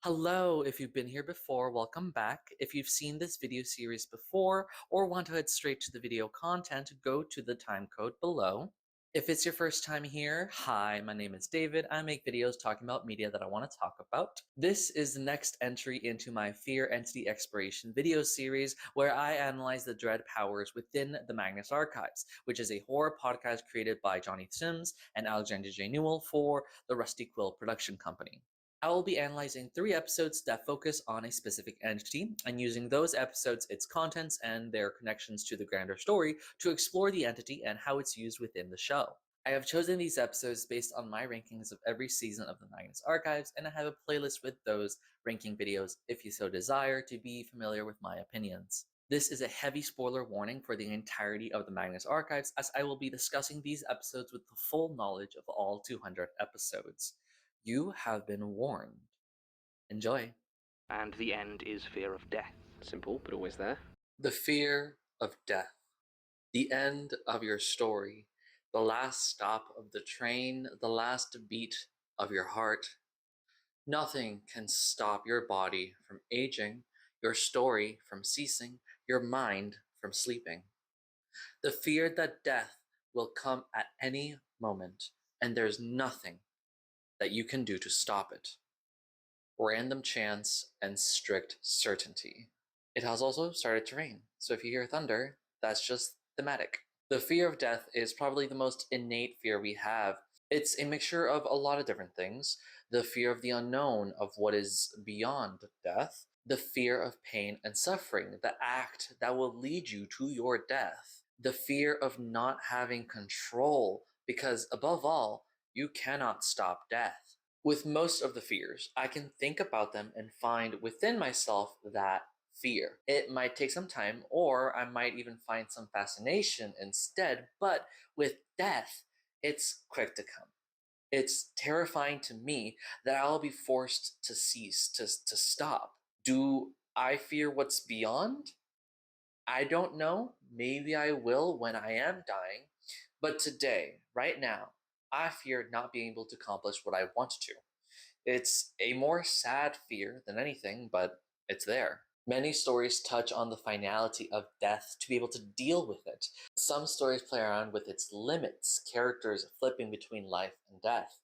Hello, if you've been here before, welcome back. If you've seen this video series before or want to head straight to the video content, go to the timecode below. If it's your first time here, hi, my name is David. I make videos talking about media that I want to talk about. This is the next entry into my Fear Entity Exploration video series where I analyze the dread powers within the Magnus Archives, which is a horror podcast created by Johnny Sims and Alexander J. Newell for the Rusty Quill production company. I will be analyzing 3 episodes that focus on a specific entity, and using those episodes, its contents, and their connections to the grander story to explore the entity and how it's used within the show. I have chosen these episodes based on my rankings of every season of the Magnus Archives, and I have a playlist with those ranking videos if you so desire to be familiar with my opinions. This is a heavy spoiler warning for the entirety of the Magnus Archives, as I will be discussing these episodes with the full knowledge of all 200 episodes. You have been warned. Enjoy. And the end is fear of death. Simple, but always there. The fear of death. The end of your story. The last stop of the train. The last beat of your heart. Nothing can stop your body from aging, your story from ceasing, your mind from sleeping. The fear that death will come at any moment, and there's nothing that you can do to stop it. Random chance and strict certainty. It has also started to rain, so if you hear thunder, that's just thematic. The fear of death is probably the most innate fear we have. It's a mixture of a lot of different things. The fear of the unknown, of what is beyond death. The fear of pain and suffering, the act that will lead you to your death. The fear of not having control, because above all, you cannot stop death. With most of the fears, I can think about them and find within myself that fear. It might take some time, or I might even find some fascination instead, but with death, it's quick to come. It's terrifying to me that I'll be forced to cease, to stop. Do I fear what's beyond? I don't know. Maybe I will when I am dying. But today, right now, I fear not being able to accomplish what I want to. It's a more sad fear than anything, but it's there. Many stories touch on the finality of death to be able to deal with it. Some stories play around with its limits, characters flipping between life and death.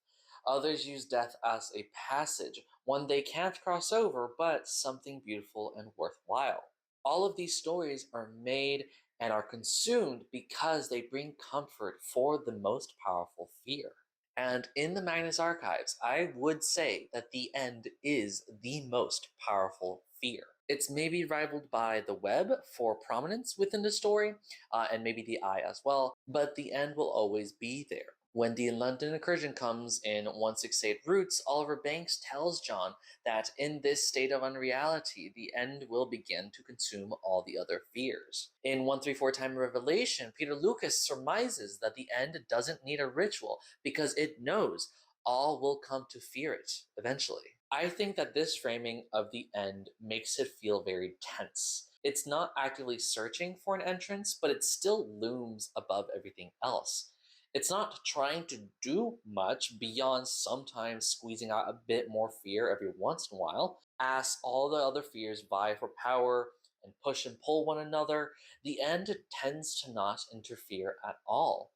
Others use death as a passage, one they can't cross over, but something beautiful and worthwhile. All of these stories are made and are consumed because they bring comfort for the most powerful fear. And in the Magnus Archives, I would say that the end is the most powerful fear. It's maybe rivaled by the web for prominence within the story, and maybe the eye as well, but the end will always be there. When the London incursion comes in 168 Roots, Oliver Banks tells John that in this state of unreality, the end will begin to consume all the other fears. In 134 Time Revelation, Peter Lucas surmises that the end doesn't need a ritual because it knows all will come to fear it eventually. I think that this framing of the end makes it feel very tense. It's not actively searching for an entrance, but it still looms above everything else. It's not trying to do much beyond sometimes squeezing out a bit more fear every once in a while. As all the other fears vie for power and push and pull one another, the end tends to not interfere at all.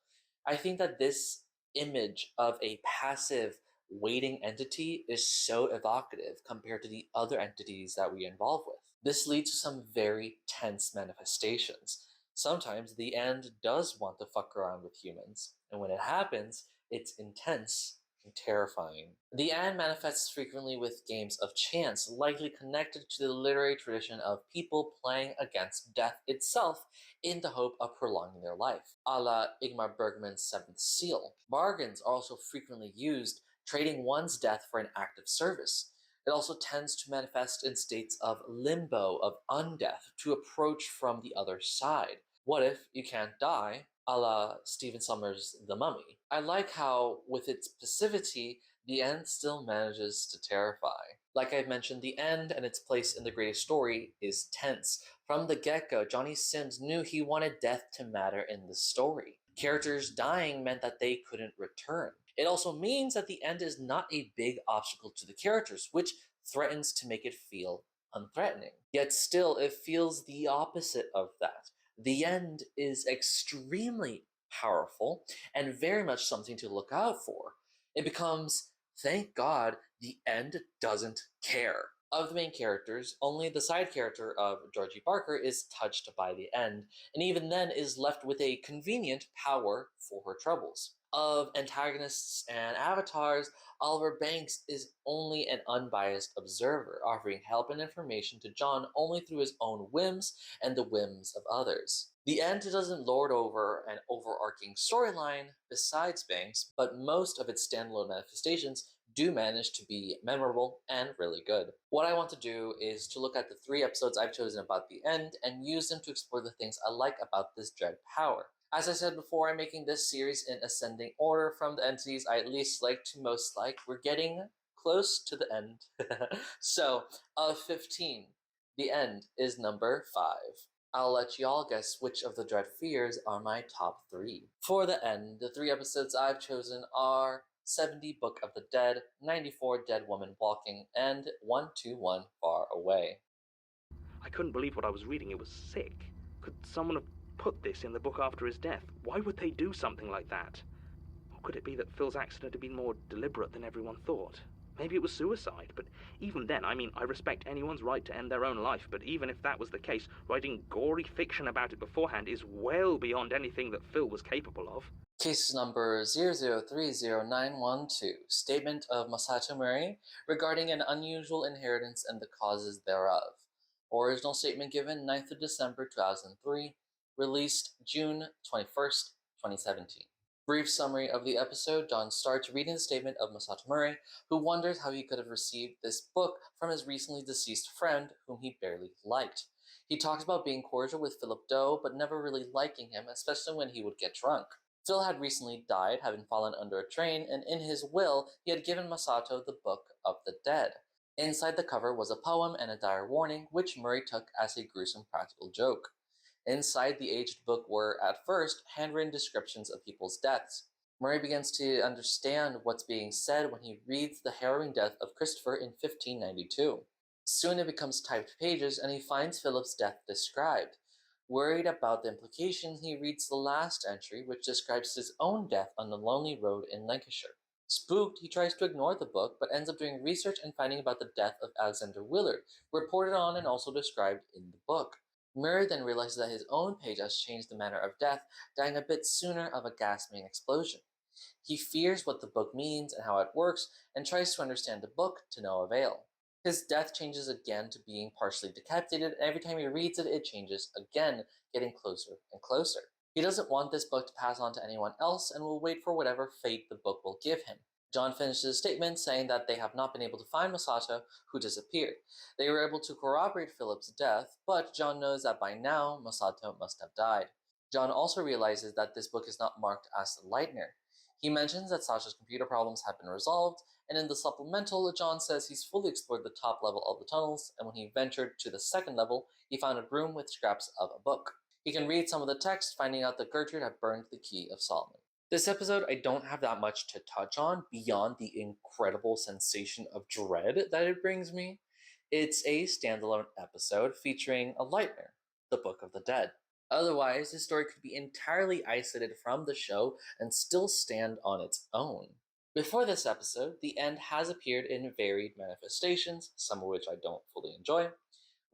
I think that this image of a passive waiting entity is so evocative compared to the other entities that we involve with. This leads to some very tense manifestations. Sometimes the end does want to fuck around with humans, and when it happens, it's intense and terrifying. The end manifests frequently with games of chance, likely connected to the literary tradition of people playing against death itself in the hope of prolonging their life, a la Ingmar Bergman's Seventh Seal. Bargains are also frequently used, trading one's death for an act of service. It also tends to manifest in states of limbo, of undeath, to approach from the other side. What if you can't die, a la Stephen Sommers' The Mummy? I like how, with its passivity, the end still manages to terrify. Like I've mentioned, the end and its place in the greater story is tense. From the get-go, Johnny Sims knew he wanted death to matter in the story. Characters dying meant that they couldn't return. It also means that the end is not a big obstacle to the characters, which threatens to make it feel unthreatening. Yet still, it feels the opposite of that. The end is extremely powerful and very much something to look out for. It becomes, thank God, the end doesn't care. Of the main characters, only the side character of Georgie Barker is touched by the end, and even then is left with a convenient power for her troubles. Of antagonists and avatars, Oliver Banks is only an unbiased observer, offering help and information to John only through his own whims and the whims of others. The end doesn't lord over an overarching storyline besides Banks, but most of its standalone manifestations do manage to be memorable and really good. What I want to do is to look at the 3 episodes I've chosen about the end and use them to explore the things I like about this dread power. As I said before, I'm making this series in ascending order from the entities I least like to most like. We're getting close to the end. So, of 15, the end is number 5. I'll let y'all guess which of the dread fears are my top 3. For the end, the 3 episodes I've chosen are 70 Book of the Dead, 94 Dead Woman Walking, and 121 Far Away. I couldn't believe what I was reading. It was sick. Could someone have put this in the book after his death? Why would they do something like that? Or could it be that Phil's accident had been more deliberate than everyone thought? Maybe it was suicide, but even then, I respect anyone's right to end their own life, but even if that was the case, writing gory fiction about it beforehand is well beyond anything that Phil was capable of. Case number 0030912, Statement of Masato Mori regarding an unusual inheritance and the causes thereof. Original statement given 9th of December 2003, released June 21st, 2017. Brief summary of the episode. John starts reading the statement of Masato Mori, who wonders how he could have received this book from his recently deceased friend, whom he barely liked. He talks about being cordial with Philip Doe, but never really liking him, especially when he would get drunk. Phil had recently died, having fallen under a train, and in his will, he had given Masato the Book of the Dead. Inside the cover was a poem and a dire warning, which Murray took as a gruesome practical joke. Inside the aged book were, at first, handwritten descriptions of people's deaths. Murray begins to understand what's being said when he reads the harrowing death of Christopher in 1592. Soon it becomes typed pages, and he finds Philip's death described. Worried about the implications, he reads the last entry, which describes his own death on the lonely road in Lancashire. Spooked, he tries to ignore the book, but ends up doing research and finding about the death of Alexander Willard, reported on and also described in the book. Murray then realizes that his own page has changed the manner of death, dying a bit sooner of a gas main explosion. He fears what the book means and how it works, and tries to understand the book to no avail. His death changes again to being partially decapitated, and every time he reads it, it changes again, getting closer and closer. He doesn't want this book to pass on to anyone else and will wait for whatever fate the book will give him. John finishes his statement saying that they have not been able to find Masato, who disappeared. They were able to corroborate Philip's death, but John knows that by now, Masato must have died. John also realizes that this book is not marked as the Lightner. He mentions that Sasha's computer problems have been resolved, and in the supplemental, John says he's fully explored the top level of the tunnels, and when he ventured to the second level, he found a room with scraps of a book. He can read some of the text, finding out that Gertrude had burned the Key of Solomon. This episode, I don't have that much to touch on beyond the incredible sensation of dread that it brings me. It's a standalone episode featuring a Lightner, the Book of the Dead. Otherwise, this story could be entirely isolated from the show and still stand on its own. Before this episode, the end has appeared in varied manifestations, some of which I don't fully enjoy.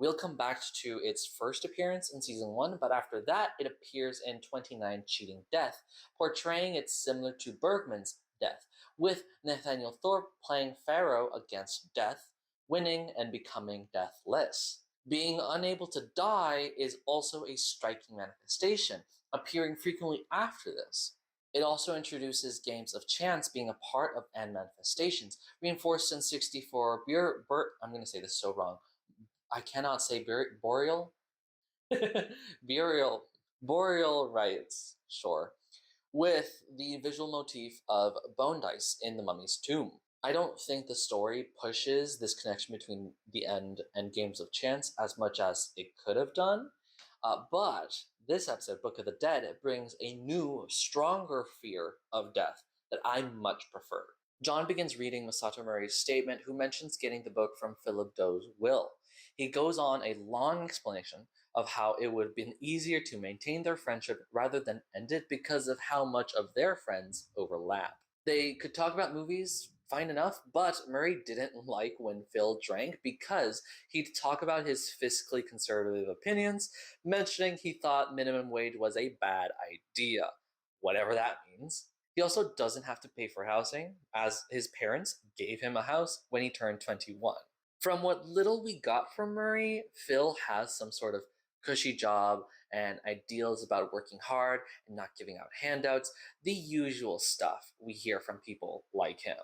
We'll come back to its first appearance in season 1, but after that, it appears in 29 Cheating Death, portraying it similar to Bergman's Death, with Nathaniel Thorpe playing Pharaoh against death, winning and becoming deathless. Being unable to die is also a striking manifestation, appearing frequently after this. It also introduces games of chance being a part of end manifestations, reinforced in 64 I'm going to say this so wrong. I cannot say boreal? Boreal rites, sure, with the visual motif of bone dice in the mummy's tomb. I don't think the story pushes this connection between the end and games of chance as much as it could have done, but this episode, Book of the Dead, brings a new, stronger fear of death that I much prefer. John begins reading Masato Murray's statement, who mentions getting the book from Philip Doe's will. He goes on a long explanation of how it would have been easier to maintain their friendship rather than end it because of how much of their friends overlap. They could talk about movies, fine enough, but Murray didn't like when Phil drank because he'd talk about his fiscally conservative opinions, mentioning he thought minimum wage was a bad idea, whatever that means. He also doesn't have to pay for housing, as his parents gave him a house when he turned 21. From what little we got from Murray, Phil has some sort of cushy job and ideals about working hard and not giving out handouts, the usual stuff we hear from people like him.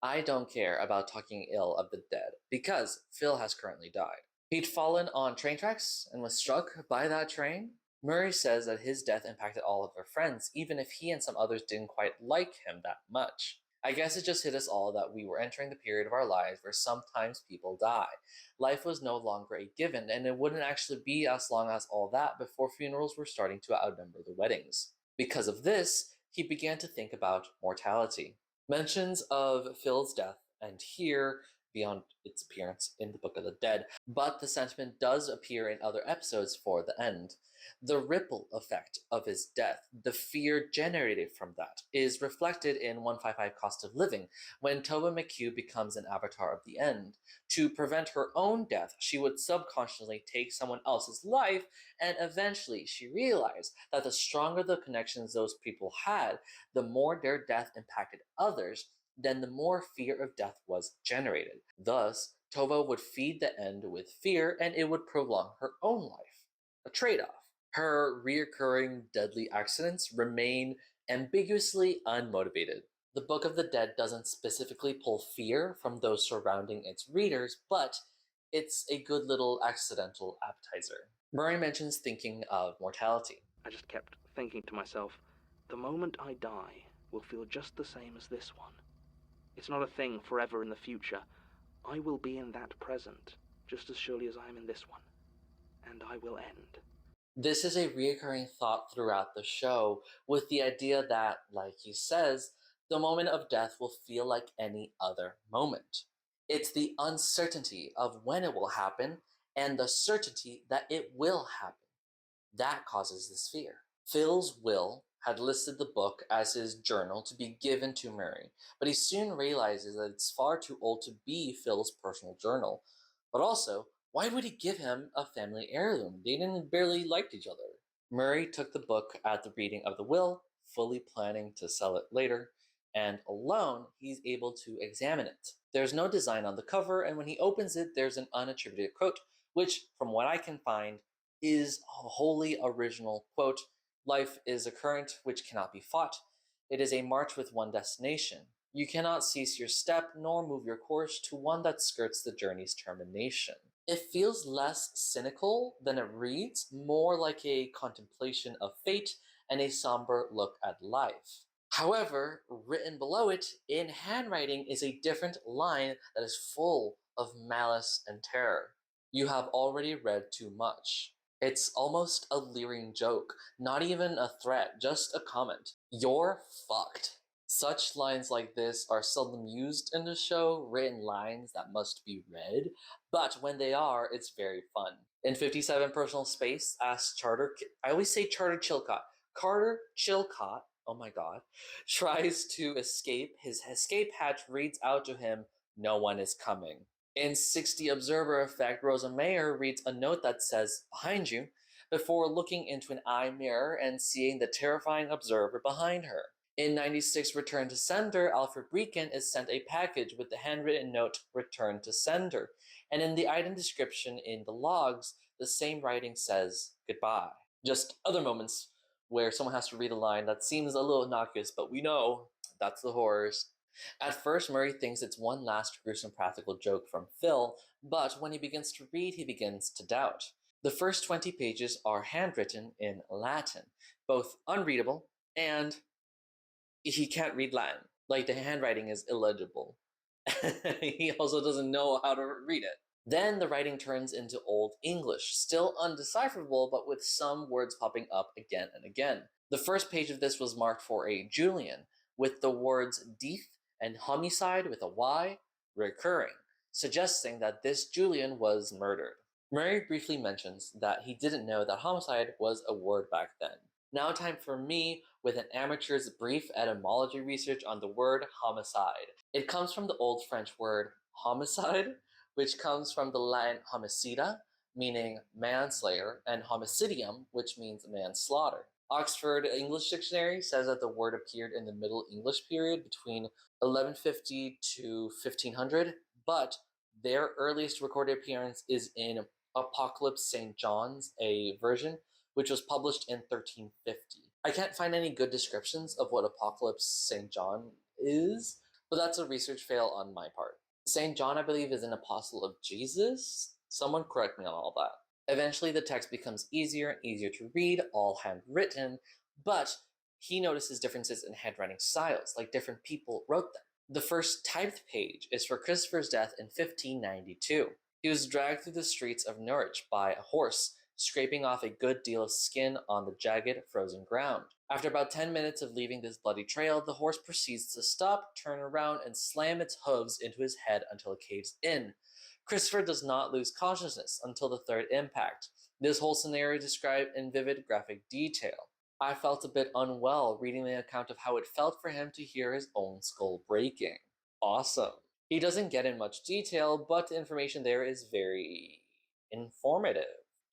I don't care about talking ill of the dead because Phil has currently died. He'd fallen on train tracks and was struck by that train. Murray says that his death impacted all of their friends, even if he and some others didn't quite like him that much. I guess it just hit us all that we were entering the period of our lives where sometimes people die. Life was no longer a given, and it wouldn't actually be as long as all that before funerals were starting to outnumber the weddings. Because of this, he began to think about mortality. Mentions of Phil's death, and here, beyond its appearance in the Book of the Dead, but the sentiment does appear in other episodes for the end. The ripple effect of his death, the fear generated from that, is reflected in 155 Cost of Living, when Tova McHugh becomes an avatar of the end. To prevent her own death, she would subconsciously take someone else's life, and eventually she realized that the stronger the connections those people had, the more their death impacted others, then the more fear of death was generated. Thus, Tova would feed the end with fear, and it would prolong her own life. A trade off. Her reoccurring deadly accidents remain ambiguously unmotivated. The Book of the Dead doesn't specifically pull fear from those surrounding its readers, but it's a good little accidental appetizer. Murray mentions thinking of mortality. I just kept thinking to myself, the moment I die will feel just the same as this one. It's not a thing forever in the future. I will be in that present, just as surely as I am in this one. And I will end. This is a reoccurring thought throughout the show, with the idea that, like he says, the moment of death will feel like any other moment. It's the uncertainty of when it will happen and the certainty that it will happen that causes this fear. Phil's will had listed the book as his journal to be given to Murray, but he soon realizes that it's far too old to be Phil's personal journal. But also, why would he give him a family heirloom? They didn't barely like each other. Murray took the book at the reading of the will, fully planning to sell it later, and alone, he's able to examine it. There's no design on the cover, and when he opens it, there's an unattributed quote, which, from what I can find, is a wholly original quote. Life is a current which cannot be fought. It is a march with one destination. You cannot cease your step nor move your course to one that skirts the journey's termination. It feels less cynical than it reads, more like a contemplation of fate and a somber look at life. However, written below it in handwriting is a different line that is full of malice and terror. You have already read too much. It's almost a leering joke, not even a threat, just a comment. You're fucked. Such lines like this are seldom used in the show, written lines that must be read, but when they are, it's very fun. In 57 Personal Space, asks I always say Charter Chilcott. Carter Chilcott, oh my god, tries to escape. His escape hatch reads out to him, "No one is coming." In 60 Observer Effect, Rosa Mayer reads a note that says, "Behind you," before looking into an eye mirror and seeing the terrifying observer behind her. In 96 Return to Sender, Alfred Breeken is sent a package with the handwritten note, "Return to Sender." And in the item description in the logs, the same writing says, "Goodbye." Just other moments where someone has to read a line that seems a little innocuous, but we know that's the horrors. At first, Murray thinks it's one last gruesome practical joke from Phil, but when he begins to read, he begins to doubt. The first 20 pages are handwritten in Latin, both unreadable and he can't read Latin. Like, the handwriting is illegible. He also doesn't know how to read it. Then the writing turns into Old English, still undecipherable, but with some words popping up again and again. The first page of this was marked for a Julian, with the words "death" and homicide with a Y, recurring, suggesting that this Julian was murdered. Murray briefly mentions that he didn't know that homicide was a word back then. Now time for me with an amateur's brief etymology research on the word homicide. It comes from the Old French word homicide, which comes from the Latin homicida, meaning manslayer, and homicidium, which means manslaughter. Oxford English Dictionary says that the word appeared in the Middle English period between 1150 to 1500, but their earliest recorded appearance is in Apocalypse St. John's, a version, which was published in 1350. I can't find any good descriptions of what Apocalypse St. John is, but that's a research fail on my part. St. John, I believe, is an apostle of Jesus. Someone correct me on all that. Eventually, the text becomes easier and easier to read, all handwritten, but he notices differences in handwriting styles, like different people wrote them. The first typed page is for Christopher's death in 1592. He was dragged through the streets of Norwich by a horse, scraping off a good deal of skin on the jagged, frozen ground. After about 10 minutes of leaving this bloody trail, the horse proceeds to stop, turn around, and slam its hooves into his head until it caves in. Christopher does not lose consciousness until the third impact. This whole scenario is described in vivid graphic detail. I felt a bit unwell reading the account of how it felt for him to hear his own skull breaking. Awesome. He doesn't get in much detail, but the information there is very informative.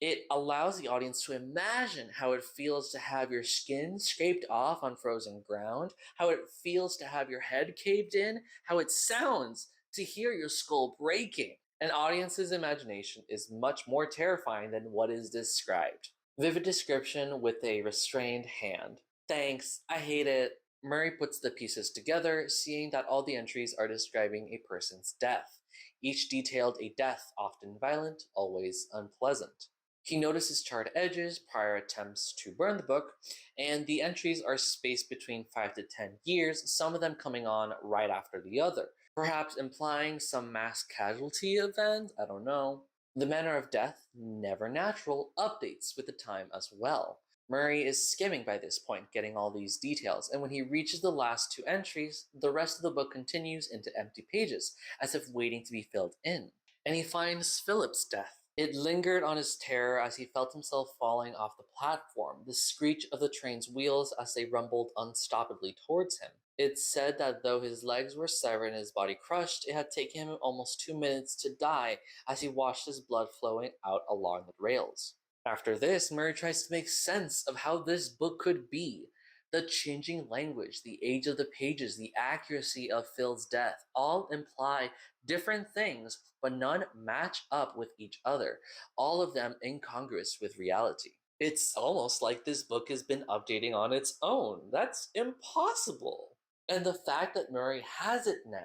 It allows the audience to imagine how it feels to have your skin scraped off on frozen ground, how it feels to have your head caved in, how it sounds to hear your skull breaking. An audience's imagination is much more terrifying than what is described. Vivid description with a restrained hand. Thanks, I hate it. Murray puts the pieces together, seeing that all the entries are describing a person's death. Each detailed a death, often violent, always unpleasant. He notices charred edges, prior attempts to burn the book, and the entries are spaced between 5 to 10 years, some of them coming on right after the other, perhaps implying some mass casualty event, I don't know. The manner of death, never natural, updates with the time as well. Murray is skimming by this point, getting all these details, and when he reaches the last two entries, the rest of the book continues into empty pages, as if waiting to be filled in. And he finds Philip's death. It lingered on his terror as he felt himself falling off the platform, the screech of the train's wheels as they rumbled unstoppably towards him. It said that though his legs were severed and his body crushed, it had taken him almost 2 minutes to die as he watched his blood flowing out along the rails. After this, Murray tries to make sense of how this book could be. The changing language, the age of the pages, the accuracy of Phil's death all imply different things, but none match up with each other, all of them incongruous with reality. It's almost like this book has been updating on its own. That's impossible. And the fact that Murray has it now,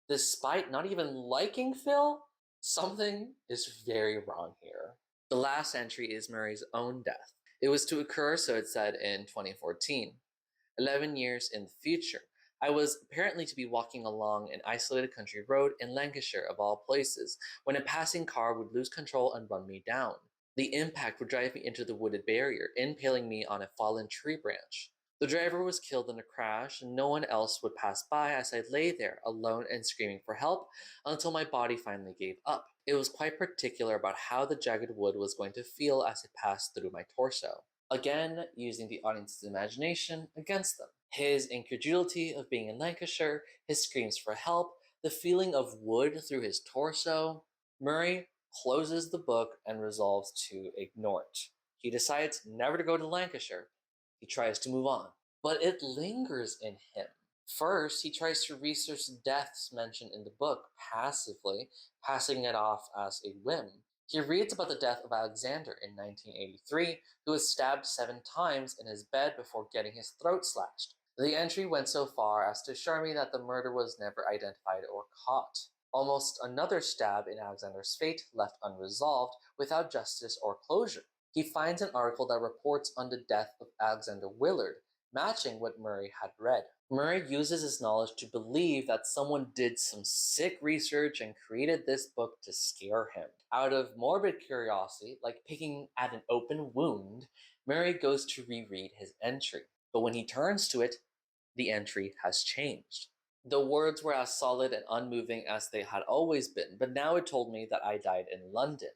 despite not even liking Phil, something is very wrong here. The last entry is Murray's own death. It was to occur, so it said, in 2014. 11 years in the future. I was apparently to be walking along an isolated country road in Lancashire, of all places, when a passing car would lose control and run me down. The impact would drive me into the wooded barrier, impaling me on a fallen tree branch. The driver was killed in a crash, and no one else would pass by as I lay there, alone and screaming for help, until my body finally gave up. It was quite particular about how the jagged wood was going to feel as it passed through my torso. Again, using the audience's imagination against them. His incredulity of being in Lancashire, his screams for help, the feeling of wood through his torso. Murray closes the book and resolves to ignore it. He decides never to go to Lancashire. He tries to move on, but it lingers in him. First, he tries to research deaths mentioned in the book passively, passing it off as a whim. He reads about the death of Alexander in 1983, who was stabbed 7 times in his bed before getting his throat slashed. The entry went so far as to assure me that the murder was never identified or caught. Almost another stab in Alexander's fate left unresolved, without justice or closure. He finds an article that reports on the death of Alexander Willard, matching what Murray had read. Murray uses his knowledge to believe that someone did some sick research and created this book to scare him. Out of morbid curiosity, like picking at an open wound, Murray goes to reread his entry. But when he turns to it, the entry has changed. The words were as solid and unmoving as they had always been, but now it told me that I died in London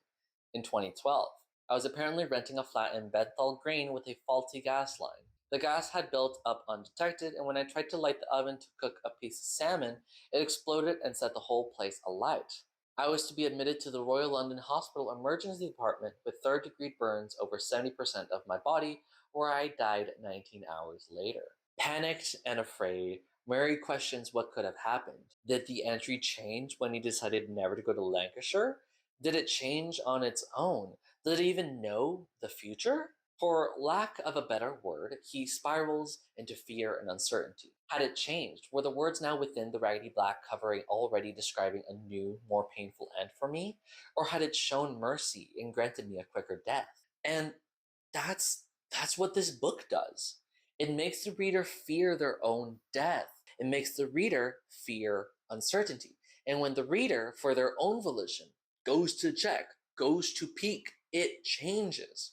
in 2012. I was apparently renting a flat in Bethel Green with a faulty gas line. The gas had built up undetected, and when I tried to light the oven to cook a piece of salmon, it exploded and set the whole place alight. I was to be admitted to the Royal London Hospital Emergency Department with third-degree burns over 70% of my body, where I died 19 hours later. Panicked and afraid, Mary questions what could have happened. Did the entry change when he decided never to go to Lancashire? Did it change on its own? Did it even know the future? For lack of a better word, he spirals into fear and uncertainty. Had it changed? Were the words now within the raggedy black covering already describing a new, more painful end for me? Or had it shown mercy and granted me a quicker death? And that's that's what this book does. It makes the reader fear their own death. It makes the reader fear uncertainty. And when the reader, for their own volition, goes to check, goes to peek, it changes.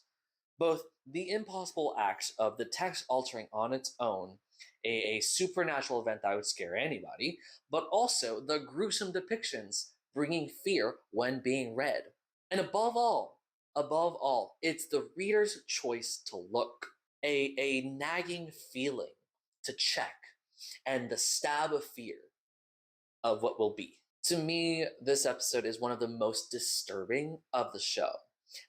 Both the impossible acts of the text altering on its own, a supernatural event that would scare anybody, but also the gruesome depictions bringing fear when being read. And above all, it's the reader's choice to look, a nagging feeling to check, and the stab of fear of what will be. To me, this episode is one of the most disturbing of the show.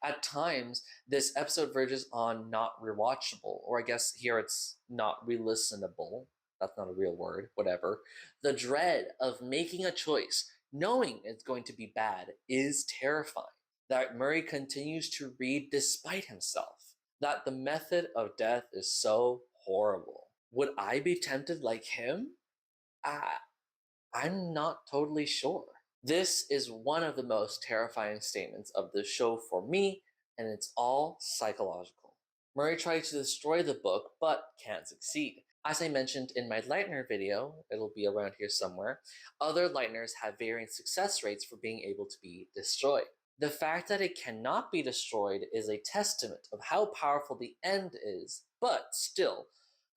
At times, this episode verges on not rewatchable, or I guess here it's not re-listenable. That's not a real word, whatever. The dread of making a choice, knowing it's going to be bad, is terrifying. That Murray continues to read despite himself. That the method of death is so horrible. Would I be tempted like him? I'm not totally sure. This is one of the most terrifying statements of the show for me, and it's all psychological. Murray tries to destroy the book, but can't succeed. As I mentioned in my Lightner video, it'll be around here somewhere, other Lightners have varying success rates for being able to be destroyed. The fact that it cannot be destroyed is a testament of how powerful the end is, but still,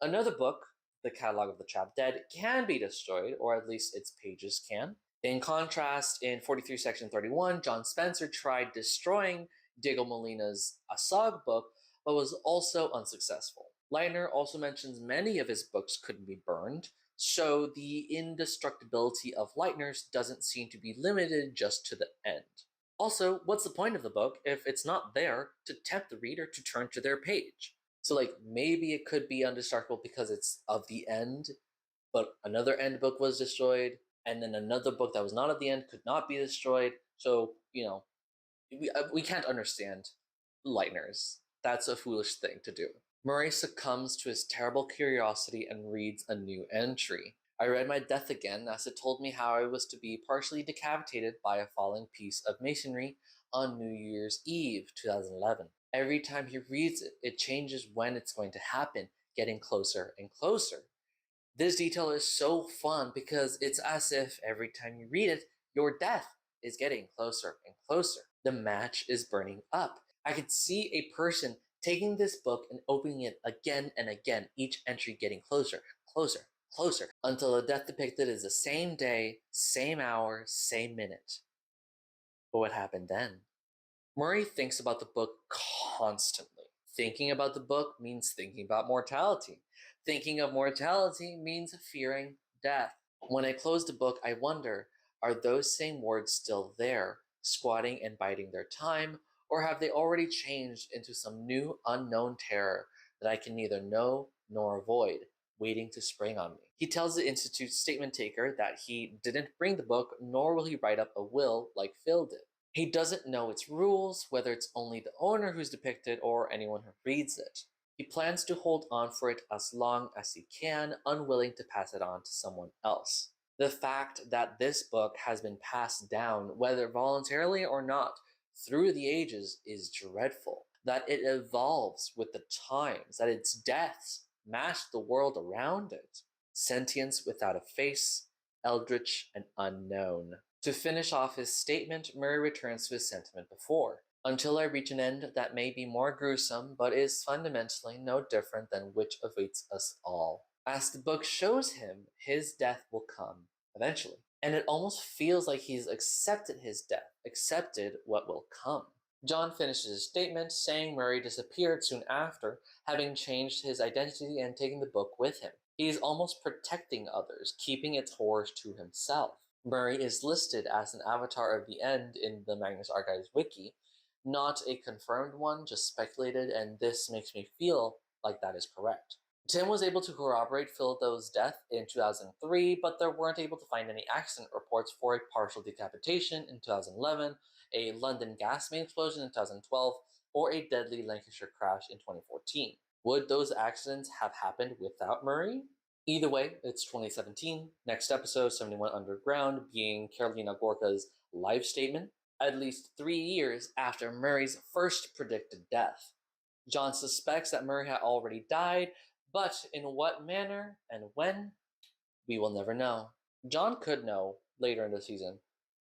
another book, The Catalog of the Trapped Dead, can be destroyed, or at least its pages can. In contrast, in 43 section 31, John Spencer tried destroying Diego Molina's Asag book, but was also unsuccessful. Leitner also mentions many of his books couldn't be burned, so the indestructibility of Leitner's doesn't seem to be limited just to the end. Also, what's the point of the book if it's not there to tempt the reader to turn to their page? So, like, maybe it could be undestructible because it's of the end, but another end book was destroyed, and then another book that was not at the end could not be destroyed. So, we can't understand Lightners. That's a foolish thing to do. Murray succumbs to his terrible curiosity and reads a new entry. I read my death again as it told me how I was to be partially decapitated by a falling piece of masonry on New Year's Eve 2011. Every time he reads it, it changes when it's going to happen, getting closer and closer. This detail is so fun because it's as if every time you read it, your death is getting closer and closer. The match is burning up. I could see a person taking this book and opening it again and again, each entry getting closer, closer, closer, until the death depicted is the same day, same hour, same minute. But what happened then? Murray thinks about the book constantly. Thinking about the book means thinking about mortality. Thinking of mortality means fearing death. When I close the book, I wonder, are those same words still there, squatting and biding their time, or have they already changed into some new unknown terror that I can neither know nor avoid, waiting to spring on me? He tells the Institute's statement taker that he didn't bring the book, nor will he write up a will like Phil did. He doesn't know its rules, whether it's only the owner who's depicted or anyone who reads it. He plans to hold on for it as long as he can, unwilling to pass it on to someone else. The fact that this book has been passed down, whether voluntarily or not, through the ages is dreadful. That it evolves with the times, that its deaths match the world around it. Sentience without a face, eldritch and unknown. To finish off his statement, Murray returns to his sentiment before. Until I reach an end that may be more gruesome, but is fundamentally no different than which awaits us all. As the book shows him, his death will come eventually. And it almost feels like he's accepted his death, accepted what will come. John finishes his statement saying Murray disappeared soon after, having changed his identity and taken the book with him. He is almost protecting others, keeping its horrors to himself. Murray is listed as an avatar of the end in the Magnus Archives wiki, not a confirmed one, just speculated, and this makes me feel like that is correct. Tim was able to corroborate Philidor's death in 2003, but they weren't able to find any accident reports for a partial decapitation in 2011, a London gas main explosion in 2012, or a deadly Lancashire crash in 2014. Would those accidents have happened without Murray? Either way, it's 2017. Next episode, 71 Underground, being Carolina Gorka's life statement, at least 3 years after Murray's first predicted death. John suspects that Murray had already died, but in what manner and when, we will never know. John could know later in the season,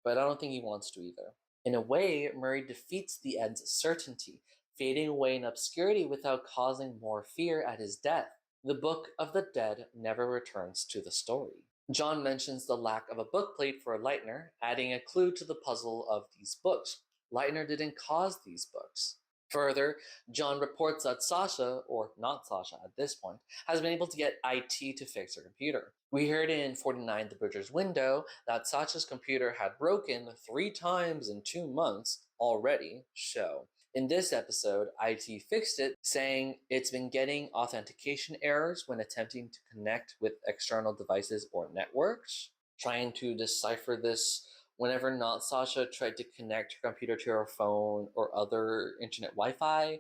but I don't think he wants to either. In a way, Murray defeats the end's certainty, fading away in obscurity without causing more fear at his death. The Book of the Dead never returns to the story. John mentions the lack of a bookplate for Leitner, adding a clue to the puzzle of these books. Leitner didn't cause these books. Further, John reports that Sasha, or not Sasha at this point, has been able to get IT to fix her computer. We heard in 49 The Bridger's Window that Sasha's computer had broken 3 times in 2 months already, so in this episode, IT fixed it, saying it's been getting authentication errors when attempting to connect with external devices or networks, trying to decipher this whenever not Sasha tried to connect her computer to her phone or other internet Wi-Fi,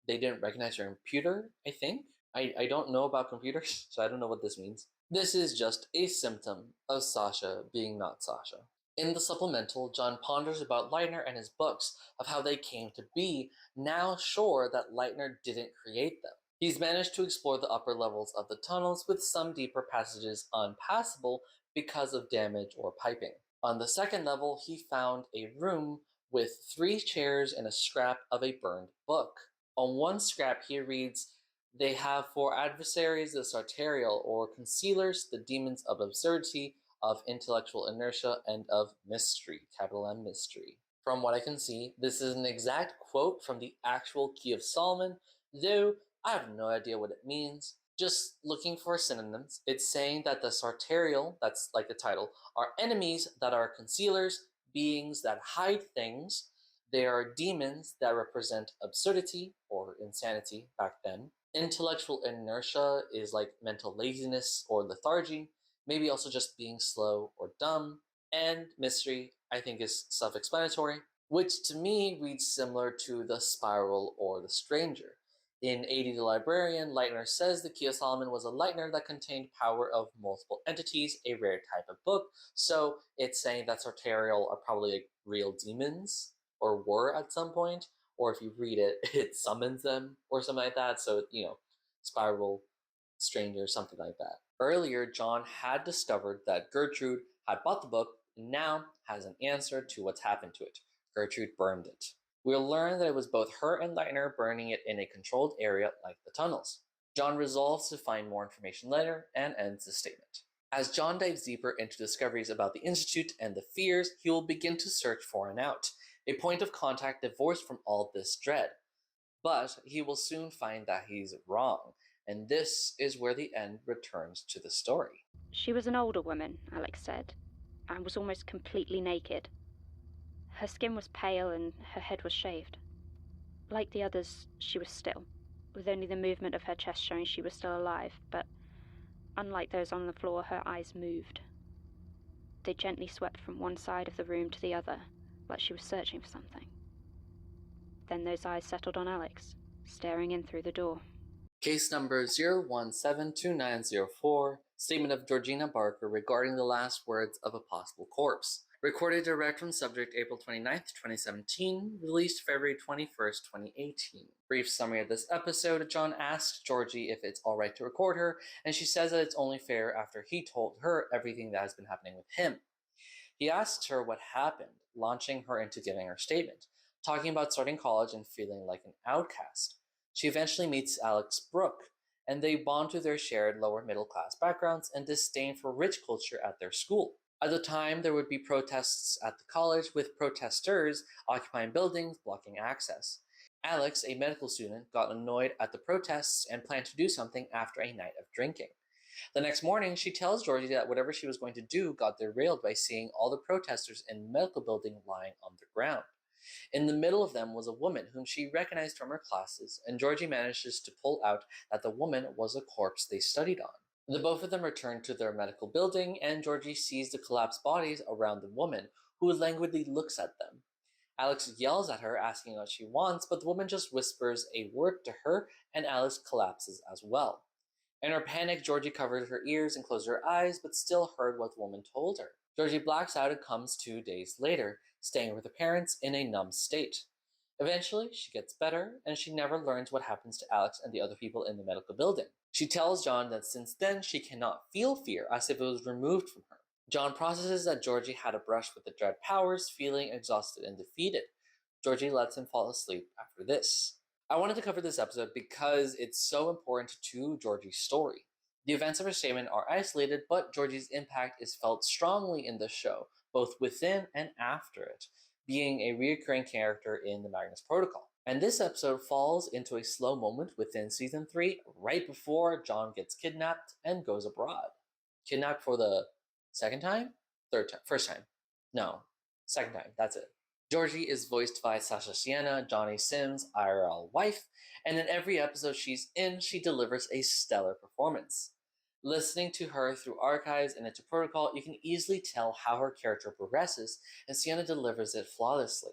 they didn't recognize her computer, I think. I don't know about computers, so I don't know what this means. This is just a symptom of Sasha being not Sasha. In the supplemental, John ponders about Leitner and his books, of how they came to be, now sure that Leitner didn't create them. He's managed to explore the upper levels of the tunnels, with some deeper passages unpassable because of damage or piping. On the second level, he found a room with 3 chairs and a scrap of a burned book. On one scrap, he reads, "They have for adversaries the sartorial, or concealers, the demons of absurdity, of intellectual inertia, and of mystery," capital M mystery. From what I can see, this is an exact quote from the actual Key of Solomon, though I have no idea what it means. Just looking for synonyms, it's saying that the sartorial, that's like the title, are enemies that are concealers, beings that hide things. They are demons that represent absurdity or insanity back then. Intellectual inertia is like mental laziness or lethargy, maybe also just being slow or dumb. And mystery, I think, is self explanatory, which to me reads similar to the spiral or the stranger. In 80 the Librarian, Leitner says the Key of Solomon was a Leitner that contained power of multiple entities, a rare type of book. So it's saying that sartorial are probably like real demons, or were at some point, or if you read it, it summons them or something like that. So, spiral, stranger, something like that. Earlier, John had discovered that Gertrude had bought the book and now has an answer to what's happened to it. Gertrude burned it. We'll learn that it was both her and Leitner burning it in a controlled area like the tunnels. John resolves to find more information later and ends the statement. As John dives deeper into discoveries about the Institute and the fears, he will begin to search for an out, a point of contact divorced from all this dread. But he will soon find that he's wrong, and this is where the end returns to the story. She was an older woman, Alex said, and was almost completely naked. Her skin was pale and her head was shaved. Like the others, she was still, with only the movement of her chest showing she was still alive, but unlike those on the floor, her eyes moved. They gently swept from one side of the room to the other, like she was searching for something. Then those eyes settled on Alex, staring in through the door. Case number 0172904, statement of Georgina Barker regarding the last words of a possible corpse. Recorded direct from subject April 29th, 2017, released February 21st, 2018. Brief summary of this episode, John asks Georgie if it's alright to record her, and she says that it's only fair after he told her everything that has been happening with him. He asks her what happened, launching her into giving her statement, talking about starting college and feeling like an outcast. She eventually meets Alex Brooke, and they bond to their shared lower middle class backgrounds and disdain for rich culture at their school. At the time, there would be protests at the college, with protesters occupying buildings, blocking access. Alex, a medical student, got annoyed at the protests and planned to do something after a night of drinking. The next morning, she tells Georgie that whatever she was going to do got derailed by seeing all the protesters in the medical building lying on the ground. In the middle of them was a woman whom she recognized from her classes, and Georgie manages to pull out that the woman was a corpse they studied on. The both of them return to their medical building, and Georgie sees the collapsed bodies around the woman, who languidly looks at them. Alex yells at her, asking what she wants, but the woman just whispers a word to her, and Alex collapses as well. In her panic, Georgie covered her ears and closed her eyes, but still heard what the woman told her. Georgie blacks out and comes 2 days later, staying with her parents in a numb state. Eventually, she gets better, and she never learns what happens to Alex and the other people in the medical building. She tells John that since then she cannot feel fear, as if it was removed from her. John processes that Georgie had a brush with the dread powers, feeling exhausted and defeated. Georgie lets him fall asleep after this. I wanted to cover this episode because it's so important to Georgie's story. The events of her statement are isolated, but Georgie's impact is felt strongly in the show, both within and after it, being a recurring character in the Magnus Protocol. And this episode falls into a slow moment within season 3, right before John gets kidnapped and goes abroad. Kidnapped for the second time? Third time? First time? No. Second time. That's it. Georgie is voiced by Sasha Sienna, Johnny Sims' IRL wife, and in every episode she's in, she delivers a stellar performance. Listening to her through archives and into Protocol, you can easily tell how her character progresses, and Sienna delivers it flawlessly.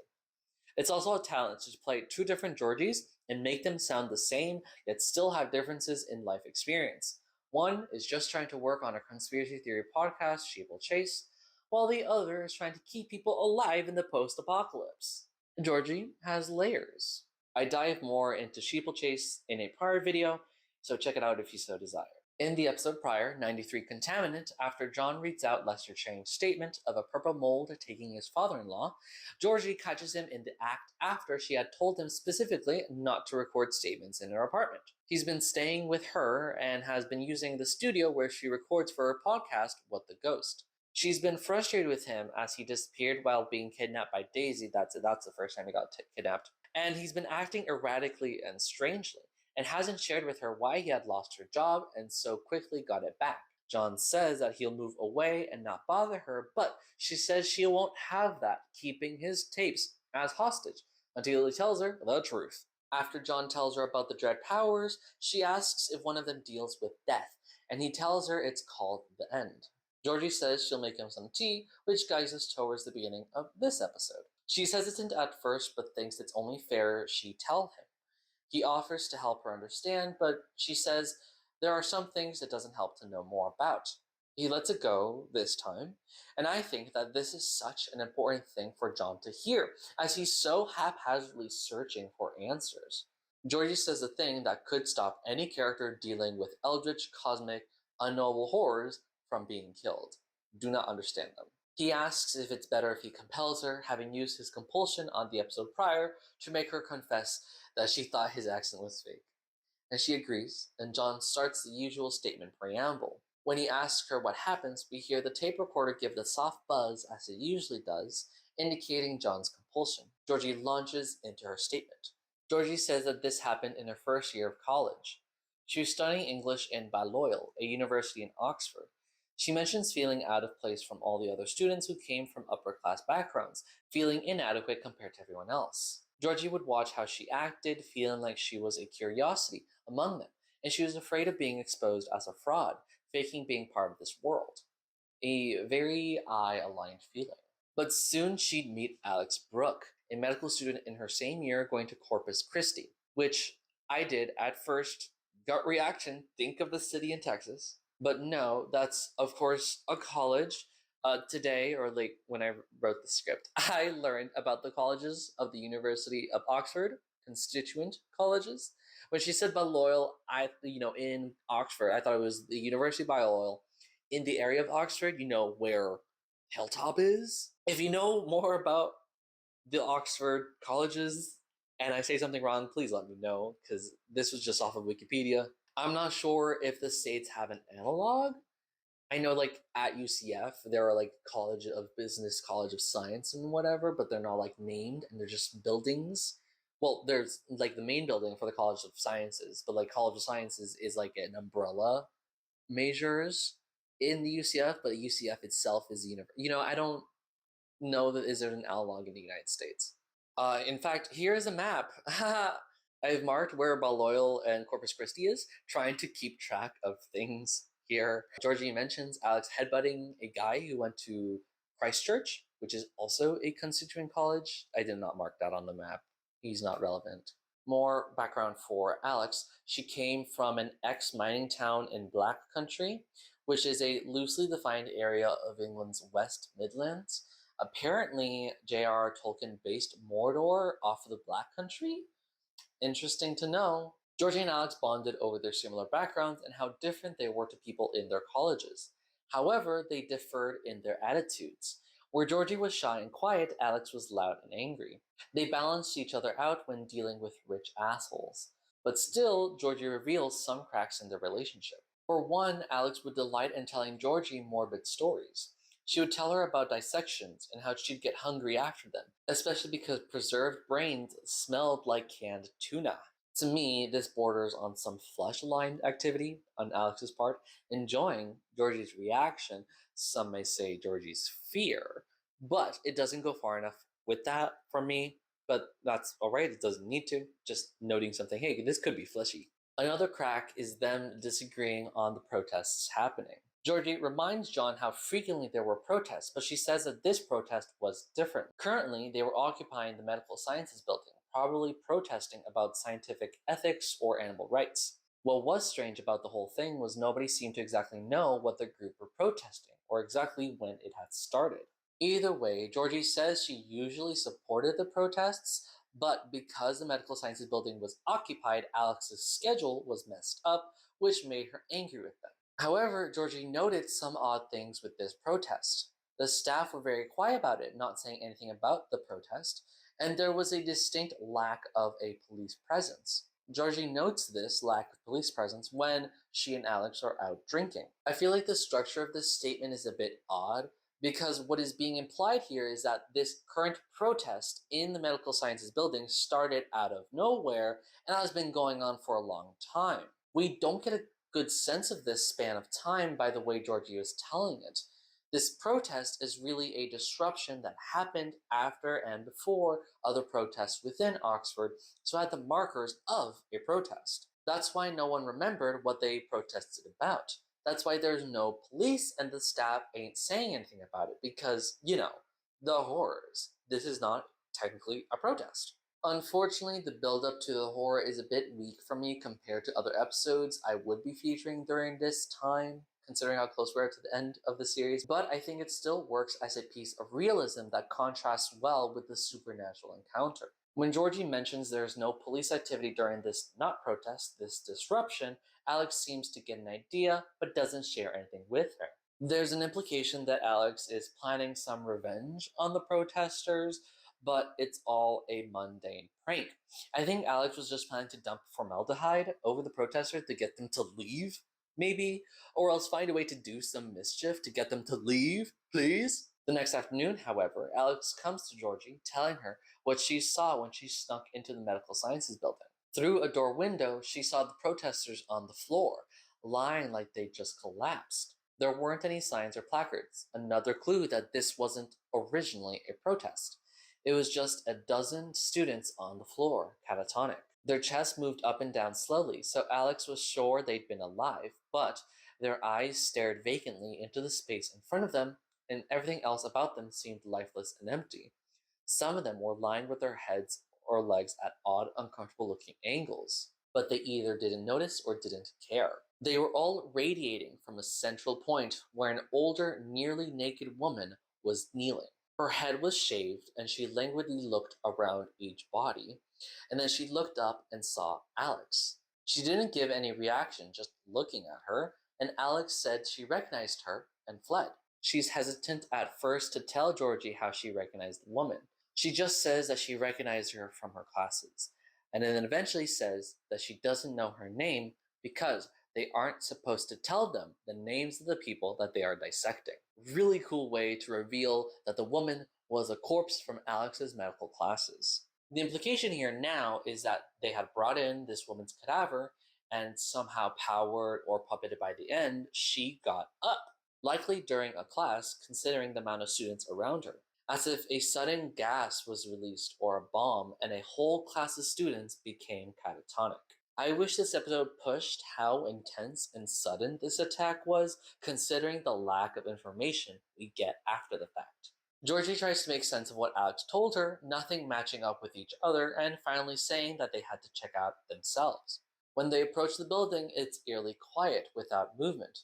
It's also a talent to play 2 different Georgies and make them sound the same, yet still have differences in life experience. One is just trying to work on a conspiracy theory podcast she will chase, while the other is trying to keep people alive in the post-apocalypse. Georgie has layers. I dive more into Sheeplechase in a prior video, so check it out if you so desire. In the episode prior, 93 Contaminant, after John reads out Lester Chang's statement of a purple mold taking his father-in-law, Georgie catches him in the act after she had told him specifically not to record statements in her apartment. He's been staying with her and has been using the studio where she records for her podcast, What the Ghost. She's been frustrated with him as he disappeared while being kidnapped by Daisy. That's the first time he got kidnapped. And he's been acting erratically and strangely, and hasn't shared with her why he had lost her job and so quickly got it back. John says that he'll move away and not bother her, but she says she won't have that, keeping his tapes as hostage until he tells her the truth. After John tells her about the dread powers, she asks if one of them deals with death, and he tells her it's called the End. Georgie says she'll make him some tea, which guides us towards the beginning of this episode. She's hesitant at first, but thinks it's only fair she tell him. He offers to help her understand, but she says there are some things it doesn't help to know more about. He lets it go this time, and I think that this is such an important thing for John to hear, as he's so haphazardly searching for answers. Georgie says the thing that could stop any character dealing with eldritch, cosmic, unknowable horrors from being killed. Do not understand them. He asks if it's better if he compels her, having used his compulsion on the episode prior to make her confess that she thought his accent was fake. And she agrees, and John starts the usual statement preamble. When he asks her what happens, we hear the tape recorder give the soft buzz as it usually does, indicating John's compulsion. Georgie launches into her statement. Georgie says that this happened in her first year of college. She was studying English in Balliol, a university in Oxford. She mentions feeling out of place from all the other students who came from upper-class backgrounds, feeling inadequate compared to everyone else. Georgie would watch how she acted, feeling like she was a curiosity among them, and she was afraid of being exposed as a fraud, faking being part of this world. A very I-aligned feeling. But soon she'd meet Alex Brooke, a medical student in her same year going to Corpus Christi, which I did at first, gut reaction, think of the city in Texas. But no, that's of course a college. Today, or late when I wrote the script, I learned about the colleges of the University of Oxford, constituent colleges. When she said Balliol, in Oxford, I thought it was the University of Balliol. In the area of Oxford, where Hilltop is. If you know more about the Oxford colleges, and I say something wrong, please let me know, because this was just off of Wikipedia. I'm not sure if the states have an analog. I know, like, at UCF, there are like College of Business, College of Science, and whatever, but they're not like named and they're just buildings. Well, there's like the main building for the College of Sciences, but like College of Sciences is like an umbrella majors in the UCF, but UCF itself is the university. I don't know that is there an analog in the United States. In fact, here's a map. I've marked where Balloyle and Corpus Christi is, trying to keep track of things here. Georgie mentions Alex headbutting a guy who went to Christchurch, which is also a constituent college. I did not mark that on the map. He's not relevant. More background for Alex. She came from an ex-mining town in Black Country, which is a loosely defined area of England's West Midlands. Apparently, J.R.R. Tolkien based Mordor off of the Black Country. Interesting to know. Georgie and Alex bonded over their similar backgrounds and how different they were to people in their colleges. However, they differed in their attitudes. Where Georgie was shy and quiet, Alex was loud and angry. They balanced each other out when dealing with rich assholes. But still, Georgie reveals some cracks in their relationship. For one, Alex would delight in telling Georgie morbid stories. She would tell her about dissections and how she'd get hungry after them, especially because preserved brains smelled like canned tuna. To me, this borders on some flesh-aligned activity on Alex's part, enjoying Georgie's reaction, some may say Georgie's fear, but it doesn't go far enough with that for me, but that's alright, it doesn't need to, just noting something, hey, this could be fleshy. Another crack is them disagreeing on the protests happening. Georgie reminds John how frequently there were protests, but she says that this protest was different. Currently, they were occupying the Medical Sciences building, probably protesting about scientific ethics or animal rights. What was strange about the whole thing was nobody seemed to exactly know what the group were protesting, or exactly when it had started. Either way, Georgie says she usually supported the protests, but because the Medical Sciences building was occupied, Alex's schedule was messed up, which made her angry with them. However, Georgie noted some odd things with this protest. The staff were very quiet about it, not saying anything about the protest, and there was a distinct lack of a police presence. Georgie notes this lack of police presence when she and Alex are out drinking. I feel like the structure of this statement is a bit odd, because what is being implied here is that this current protest in the Medical Sciences building started out of nowhere and has been going on for a long time. We don't get a good sense of this span of time by the way Georgie is telling it. This protest is really a disruption that happened after and before other protests within Oxford, so had the markers of a protest. That's why no one remembered what they protested about. That's why there's no police and the staff ain't saying anything about it because, the horrors. This is not technically a protest. Unfortunately, the build-up to the horror is a bit weak for me compared to other episodes I would be featuring during this time, considering how close we are to the end of the series, but I think it still works as a piece of realism that contrasts well with the supernatural encounter. When Georgie mentions there's no police activity during this not protest, this disruption, Alex seems to get an idea, but doesn't share anything with her. There's an implication that Alex is planning some revenge on the protesters, but it's all a mundane prank. I think Alex was just planning to dump formaldehyde over the protesters to get them to leave, maybe, or else find a way to do some mischief to get them to leave, please. The next afternoon, however, Alex comes to Georgie, telling her what she saw when she snuck into the Medical Sciences building. Through a door window, she saw the protesters on the floor, lying like they just collapsed. There weren't any signs or placards, another clue that this wasn't originally a protest. It was just a dozen students on the floor, catatonic. Their chests moved up and down slowly, so Alex was sure they'd been alive, but their eyes stared vacantly into the space in front of them, and everything else about them seemed lifeless and empty. Some of them were lying with their heads or legs at odd, uncomfortable-looking angles, but they either didn't notice or didn't care. They were all radiating from a central point where an older, nearly naked woman was kneeling. Her head was shaved, and she languidly looked around each body, and then she looked up and saw Alex. She didn't give any reaction, just looking at her, and Alex said she recognized her and fled. She's hesitant at first to tell Georgie how she recognized the woman. She just says that she recognized her from her classes, and then eventually says that she doesn't know her name, because they aren't supposed to tell them the names of the people that they are dissecting. Really cool way to reveal that the woman was a corpse from Alex's medical classes. The implication here now is that they had brought in this woman's cadaver, and somehow powered or puppeted by the end, she got up, likely during a class considering the amount of students around her, as if a sudden gas was released or a bomb and a whole class of students became catatonic. I wish this episode pushed how intense and sudden this attack was, considering the lack of information we get after the fact. Georgie tries to make sense of what Alex told her, nothing matching up with each other, and finally saying that they had to check out themselves. When they approach the building, it's eerily quiet without movement.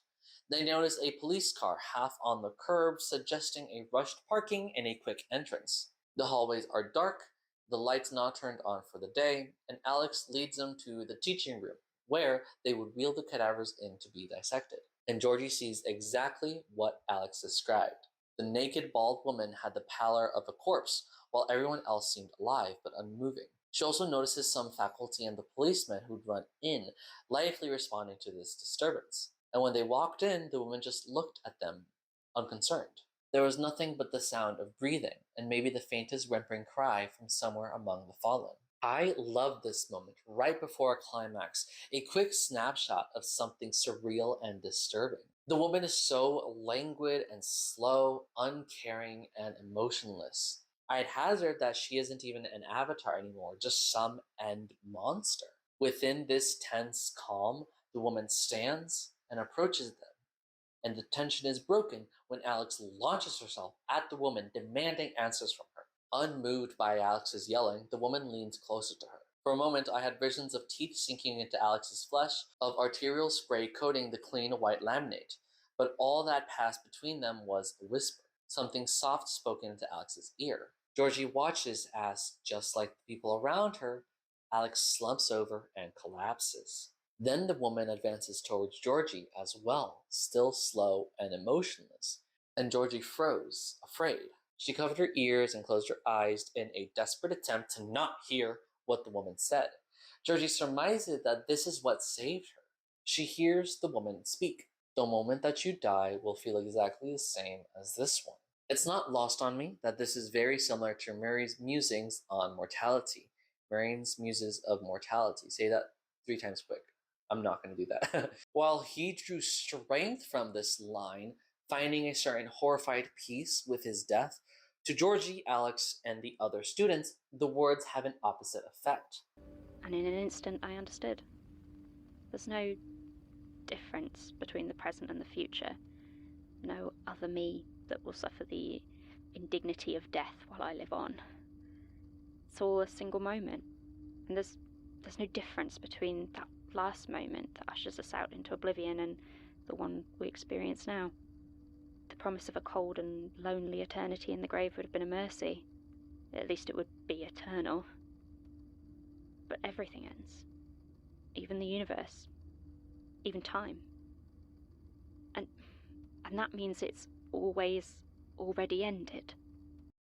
They notice a police car half on the curb, suggesting a rushed parking and a quick entrance. The hallways are dark, the lights not turned on for the day, and Alex leads them to the teaching room, where they would wheel the cadavers in to be dissected. And Georgie sees exactly what Alex described. The naked, bald woman had the pallor of a corpse, while everyone else seemed alive but unmoving. She also notices some faculty and the policemen who'd run in, likely responding to this disturbance. And when they walked in, the woman just looked at them, unconcerned. There was nothing but the sound of breathing, and maybe the faintest whimpering cry from somewhere among the fallen. I love this moment, right before a climax, a quick snapshot of something surreal and disturbing. The woman is so languid and slow, uncaring, and emotionless. I'd hazard that she isn't even an avatar anymore, just some end monster. Within this tense calm, the woman stands and approaches them, and the tension is broken when Alex launches herself at the woman, demanding answers from her. Unmoved by Alex's yelling, the woman leans closer to her. For a moment, I had visions of teeth sinking into Alex's flesh, of arterial spray coating the clean white laminate, but all that passed between them was a whisper, something soft spoken into Alex's ear. Georgie watches as, just like the people around her, Alex slumps over and collapses. Then the woman advances towards Georgie as well, still slow and emotionless, and Georgie froze, afraid. She covered her ears and closed her eyes in a desperate attempt to not hear what the woman said. Georgie surmises that this is what saved her. She hears the woman speak. The moment that you die will feel exactly the same as this one. It's not lost on me that this is very similar to Murray's musings on mortality. Murray's muses of mortality. Say that 3 times quick. I'm not going to do that. While he drew strength from this line, finding a certain horrified peace with his death, to Georgie, Alex, and the other students, the words have an opposite effect. And in an instant, I understood. There's no difference between the present and the future. No other me that will suffer the indignity of death while I live on. It's all a single moment. And there's no difference between that last moment that ushers us out into oblivion and the one we experience now. The promise of a cold and lonely eternity in the grave would have been a mercy. At least it would be eternal. But everything ends. Even the universe. Even time. And that means it's always already ended.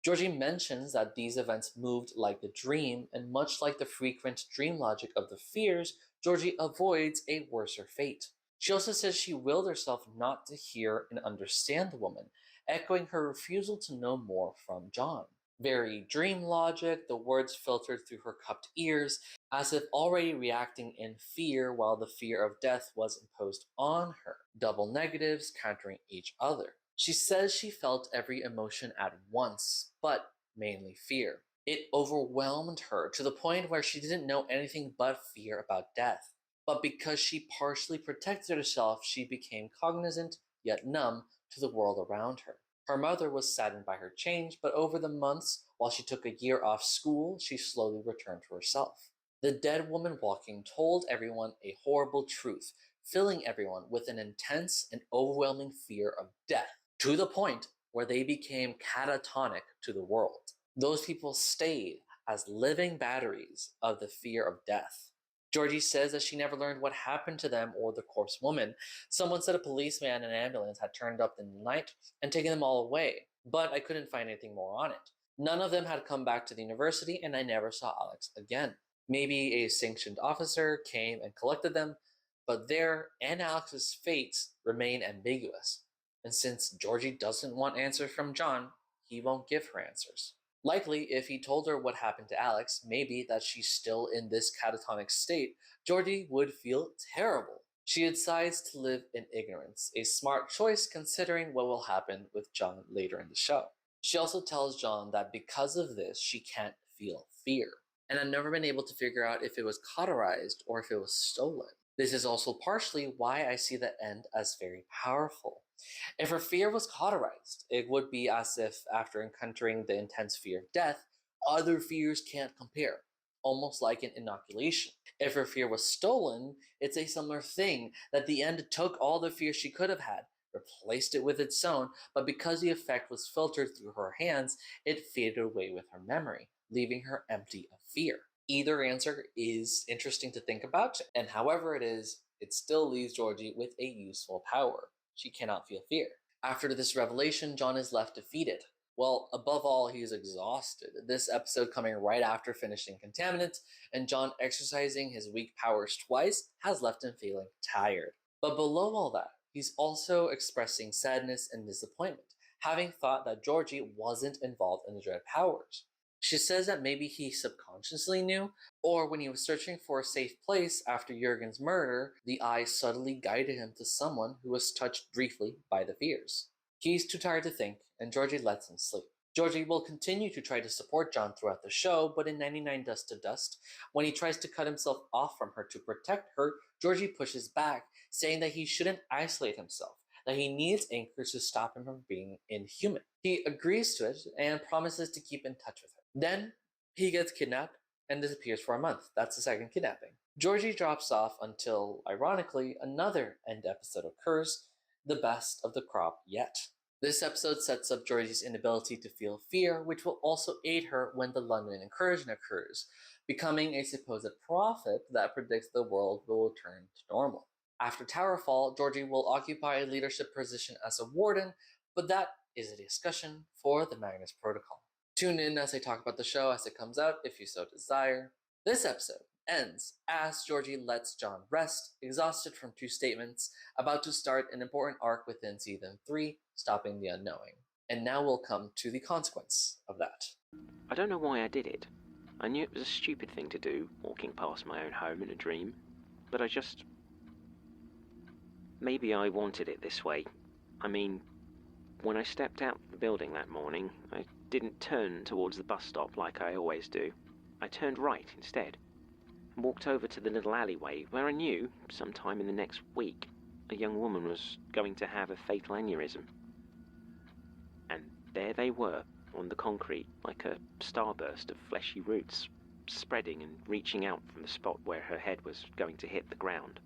Georgie mentions that these events moved like the dream, and much like the frequent dream logic of the fears, Georgie avoids a worser fate. She also says she willed herself not to hear and understand the woman, echoing her refusal to know more from John. Very dream logic, the words filtered through her cupped ears, as if already reacting in fear while the fear of death was imposed on her. Double negatives countering each other. She says she felt every emotion at once, but mainly fear. It overwhelmed her to the point where she didn't know anything but fear about death. But because she partially protected herself, she became cognizant, yet numb, to the world around her. Her mother was saddened by her change, but over the months, while she took a year off school, she slowly returned to herself. The dead woman walking told everyone a horrible truth, filling everyone with an intense and overwhelming fear of death, to the point where they became catatonic to the world. Those people stayed as living batteries of the fear of death. Georgie says that she never learned what happened to them or the corpse woman. Someone said a policeman and an ambulance had turned up in the night and taken them all away, but I couldn't find anything more on it. None of them had come back to the university, and I never saw Alex again. Maybe a sanctioned officer came and collected them, but their and Alex's fates remain ambiguous. And since Georgie doesn't want answers from John, he won't give her answers. Likely, if he told her what happened to Alex, maybe that she's still in this catatonic state, Georgie would feel terrible. She decides to live in ignorance, a smart choice considering what will happen with John later in the show. She also tells John that because of this, she can't feel fear. And I've never been able to figure out if it was cauterized or if it was stolen. This is also partially why I see the end as very powerful. If her fear was cauterized, it would be as if after encountering the intense fear of death, other fears can't compare, almost like an inoculation. If her fear was stolen, it's a similar thing, that the end took all the fear she could have had, replaced it with its own, but because the effect was filtered through her hands, it faded away with her memory, leaving her empty of fear. Either answer is interesting to think about, and however it is, it still leaves Georgie with a useful power. She cannot feel fear. After this revelation, John is left defeated. Well, above all, he is exhausted. This episode coming right after finishing Contaminant, and John exercising his weak powers twice has left him feeling tired. But below all that, he's also expressing sadness and disappointment, having thought that Georgie wasn't involved in the Dread powers. She says that maybe he subconsciously knew, or when he was searching for a safe place after Jurgen's murder, the eye subtly guided him to someone who was touched briefly by the fears. He's too tired to think, and Georgie lets him sleep. Georgie will continue to try to support John throughout the show, but in 99 Dust to Dust, when he tries to cut himself off from her to protect her, Georgie pushes back, saying that he shouldn't isolate himself, that he needs anchors to stop him from being inhuman. He agrees to it and promises to keep in touch with her. Then he gets kidnapped and disappears for a month. That's the second kidnapping. Georgie drops off until, ironically, another end episode occurs, the best of the crop yet. This episode sets up Georgie's inability to feel fear, which will also aid her when the London incursion occurs, becoming a supposed prophet that predicts the world will return to normal. After Towerfall, Georgie will occupy a leadership position as a warden, but that is a discussion for the Magnus Protocol. Tune in as I talk about the show as it comes out if you so desire. This episode ends as Georgie lets John rest, exhausted from two statements, about to start an important arc within season 3, Stopping the Unknowing. And now we'll come to the consequence of that. I don't know why I did it. I knew it was a stupid thing to do, walking past my own home in a dream, but I just... Maybe I wanted it this way. I mean, when I stepped out of the building that morning, I didn't turn towards the bus stop like I always do. I turned right instead, and walked over to the little alleyway where I knew, sometime in the next week, a young woman was going to have a fatal aneurysm. And there they were, on the concrete, like a starburst of fleshy roots, spreading and reaching out from the spot where her head was going to hit the ground.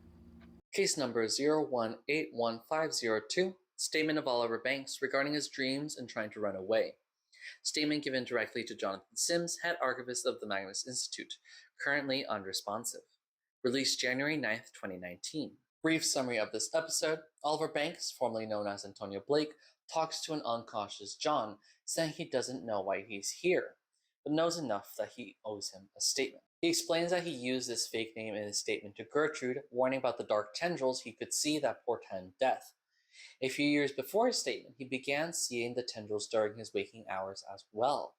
Case number 0181502, statement of Oliver Banks regarding his dreams and trying to run away. Statement given directly to Jonathan Sims, head archivist of the Magnus Institute, currently unresponsive. Released January 9th, 2019. Brief summary of this episode: Oliver Banks, formerly known as Antonio Blake, talks to an unconscious John, saying he doesn't know why he's here, but knows enough that he owes him a statement. He explains that he used this fake name in his statement to Gertrude, warning about the dark tendrils he could see that portend death. A few years before his statement, he began seeing the tendrils during his waking hours as well.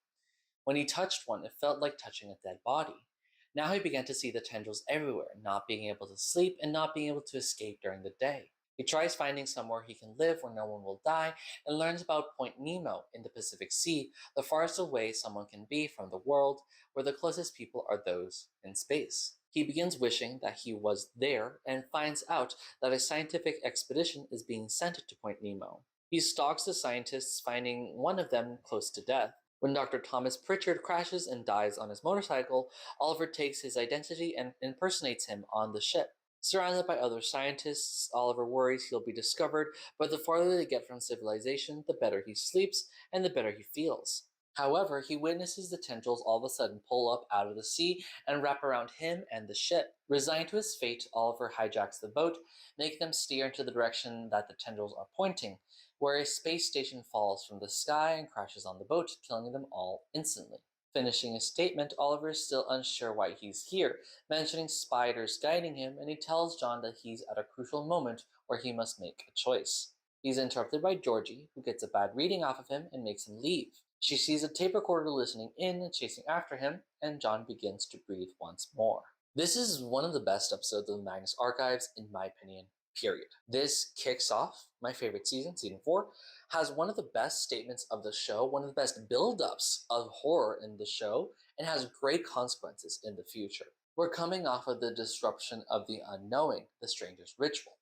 When he touched one, it felt like touching a dead body. Now he began to see the tendrils everywhere, not being able to sleep and not being able to escape during the day. He tries finding somewhere he can live where no one will die, and learns about Point Nemo in the Pacific Sea, the farthest away someone can be from the world, where the closest people are those in space. He begins wishing that he was there and finds out that a scientific expedition is being sent to Point Nemo. He stalks the scientists, finding one of them close to death. When Dr. Thomas Pritchard crashes and dies on his motorcycle, Oliver takes his identity and impersonates him on the ship. Surrounded by other scientists, Oliver worries he'll be discovered, but the farther they get from civilization, the better he sleeps and the better he feels. However, he witnesses the tendrils all of a sudden pull up out of the sea and wrap around him and the ship. Resigned to his fate, Oliver hijacks the boat, making them steer into the direction that the tendrils are pointing, where a space station falls from the sky and crashes on the boat, killing them all instantly. Finishing his statement, Oliver is still unsure why he's here, mentioning spiders guiding him, and he tells John that he's at a crucial moment where he must make a choice. He's interrupted by Georgie, who gets a bad reading off of him and makes him leave. She sees a tape recorder listening in and chasing after him, and John begins to breathe once more. This is one of the best episodes of the Magnus Archives, in my opinion, period. This kicks off my favorite season, season 4, has one of the best statements of the show, one of the best build-ups of horror in the show, and has great consequences in the future. We're coming off of the disruption of the unknowing, the stranger's ritual.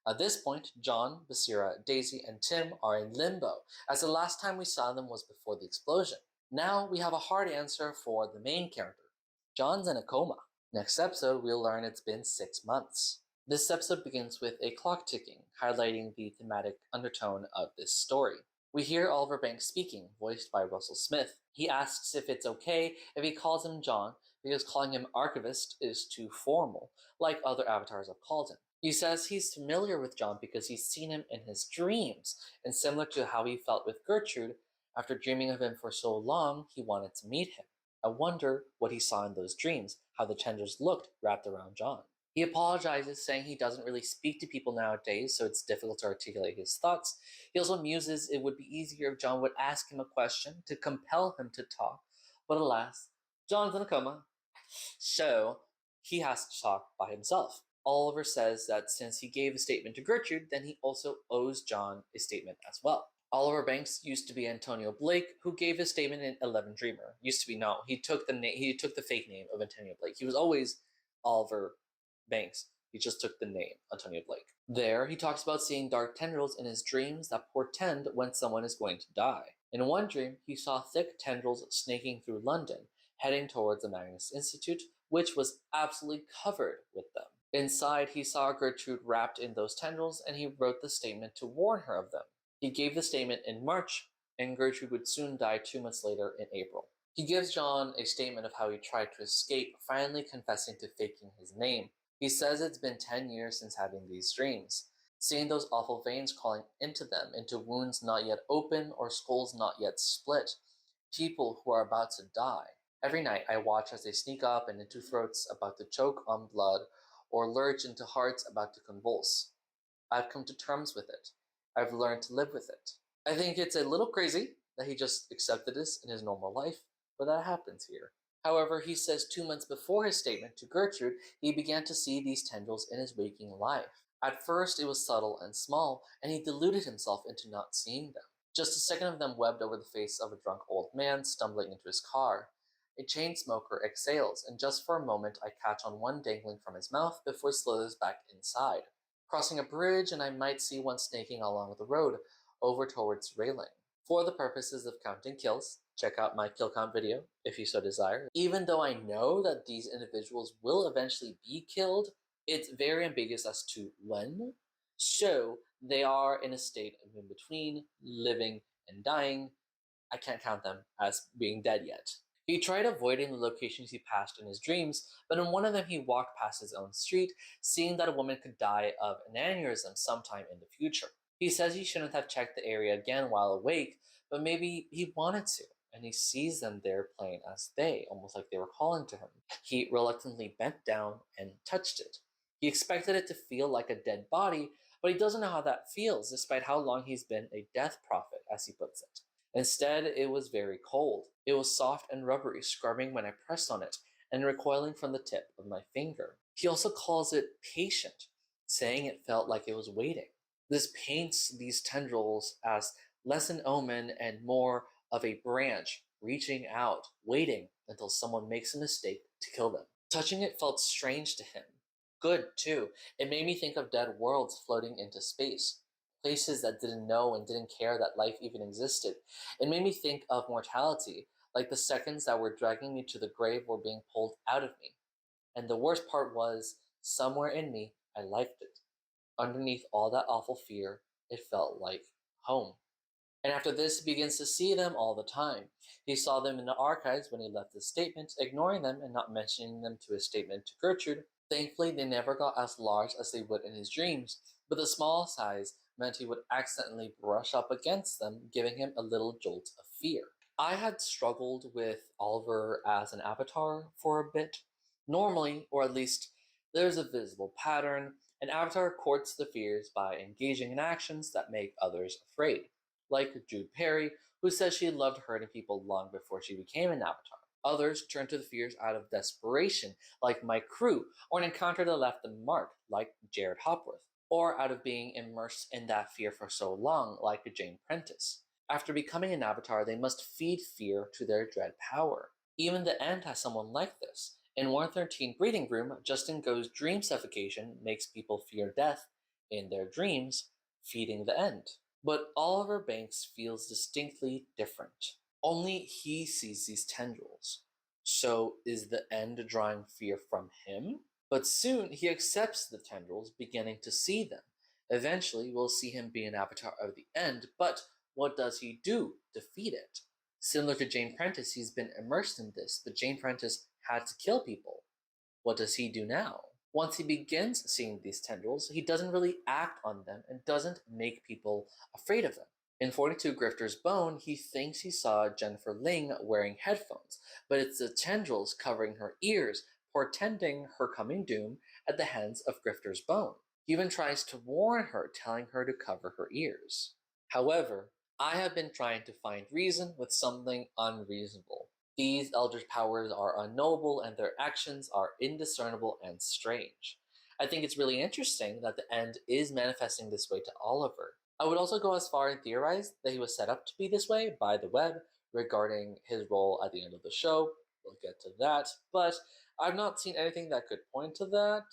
At this point, John, Basira, Daisy, and Tim are in limbo, as the last time we saw them was before the explosion. Now we have a hard answer for the main character. John's in a coma. Next episode, we'll learn it's been 6 months. This episode begins with a clock ticking, highlighting the thematic undertone of this story. We hear Oliver Banks speaking, voiced by Russell Smith. He asks if it's okay if he calls him John, because calling him Archivist is too formal, like other avatars have called him. He says he's familiar with John because he's seen him in his dreams, and similar to how he felt with Gertrude, after dreaming of him for so long, he wanted to meet him. I wonder what he saw in those dreams, how the tendrils looked wrapped around John. He apologizes, saying he doesn't really speak to people nowadays, so it's difficult to articulate his thoughts. He also muses it would be easier if John would ask him a question to compel him to talk, but alas, John's in a coma, so he has to talk by himself. Oliver says that since he gave a statement to Gertrude, then he also owes John a statement as well. Oliver Banks used to be Antonio Blake, who gave his statement in 11 Dreamer. Used to be, no, he took the fake name of Antonio Blake. He was always Oliver Banks. He just took the name Antonio Blake. There, he talks about seeing dark tendrils in his dreams that portend when someone is going to die. In one dream, he saw thick tendrils snaking through London, heading towards the Magnus Institute, which was absolutely covered with them. Inside, he saw Gertrude wrapped in those tendrils, and he wrote the statement to warn her of them. He gave the statement in March, and Gertrude would soon die 2 months later in April. He gives John a statement of how he tried to escape, finally confessing to faking his name. He says it's been 10 years since having these dreams, seeing those awful veins crawling into them, into wounds not yet open or skulls not yet split, people who are about to die. Every night I watch as they sneak up and into throats about to choke on blood, or lurch into hearts about to convulse. I've come to terms with it. I've learned to live with it. I think it's a little crazy that he just accepted this in his normal life, but that happens here. However, he says 2 months before his statement to Gertrude, he began to see these tendrils in his waking life. At first, it was subtle and small, and he deluded himself into not seeing them. Just a second of them webbed over the face of a drunk old man stumbling into his car. A chain smoker exhales, and just for a moment I catch on one dangling from his mouth before it slithers back inside. Crossing a bridge, and I might see one snaking along the road, over towards railing. For the purposes of counting kills, check out my kill count video if you so desire. Even though I know that these individuals will eventually be killed, it's very ambiguous as to when. So they are in a state of in between, living and dying. I can't count them as being dead yet. He tried avoiding the locations he passed in his dreams, but in one of them he walked past his own street, seeing that a woman could die of an aneurysm sometime in the future. He says he shouldn't have checked the area again while awake, but maybe he wanted to, and he sees them there plain as day, almost like they were calling to him. He reluctantly bent down and touched it. He expected it to feel like a dead body, but he doesn't know how that feels, despite how long he's been a death prophet, as he puts it. Instead, it was very cold. It was soft and rubbery, scrubbing when I pressed on it, and recoiling from the tip of my finger. He also calls it patient, saying it felt like it was waiting. This paints these tendrils as less an omen and more of a branch reaching out, waiting until someone makes a mistake to kill them. Touching it felt strange to him. Good, too. It made me think of dead worlds floating into space. Places that didn't know and didn't care that life even existed. It made me think of mortality, like the seconds that were dragging me to the grave were being pulled out of me. And the worst part was, somewhere in me, I liked it. Underneath all that awful fear, it felt like home. And after this, he begins to see them all the time. He saw them in the archives when he left his statement, ignoring them and not mentioning them to his statement to Gertrude. Thankfully, they never got as large as they would in his dreams, but the small size meant he would accidentally brush up against them, giving him a little jolt of fear. I had struggled with Oliver as an avatar for a bit. Normally, or at least there's a visible pattern, an avatar courts the fears by engaging in actions that make others afraid, like Jude Perry, who says she loved hurting people long before she became an avatar. Others turn to the fears out of desperation, like Mike Crew, or an encounter that left them marked, like Jared Hopworth, or out of being immersed in that fear for so long, like Jane Prentice. After becoming an avatar, they must feed fear to their dread power. Even the End has someone like this. In 113 Breeding Room, Justin Go's dream suffocation makes people fear death in their dreams, feeding the End. But Oliver Banks feels distinctly different. Only he sees these tendrils. So is the End drawing fear from him? But soon he accepts the tendrils, beginning to see them. Eventually, we'll see him be an avatar of the End, but what does he do to feed it? Similar to Jane Prentice, he's been immersed in this, but Jane Prentice had to kill people. What does he do now? Once he begins seeing these tendrils, he doesn't really act on them and doesn't make people afraid of them. In 42 Grifter's Bone, he thinks he saw Jennifer Ling wearing headphones, but it's the tendrils covering her ears, portending her coming doom at the hands of Grifter's Bone. He even tries to warn her, telling her to cover her ears. However, I have been trying to find reason with something unreasonable. These eldritch powers are unknowable and their actions are indiscernible and strange. I think it's really interesting that the End is manifesting this way to Oliver. I would also go as far and theorize that he was set up to be this way by the web regarding his role at the end of the show. We'll get to that, but I've not seen anything that could point to that.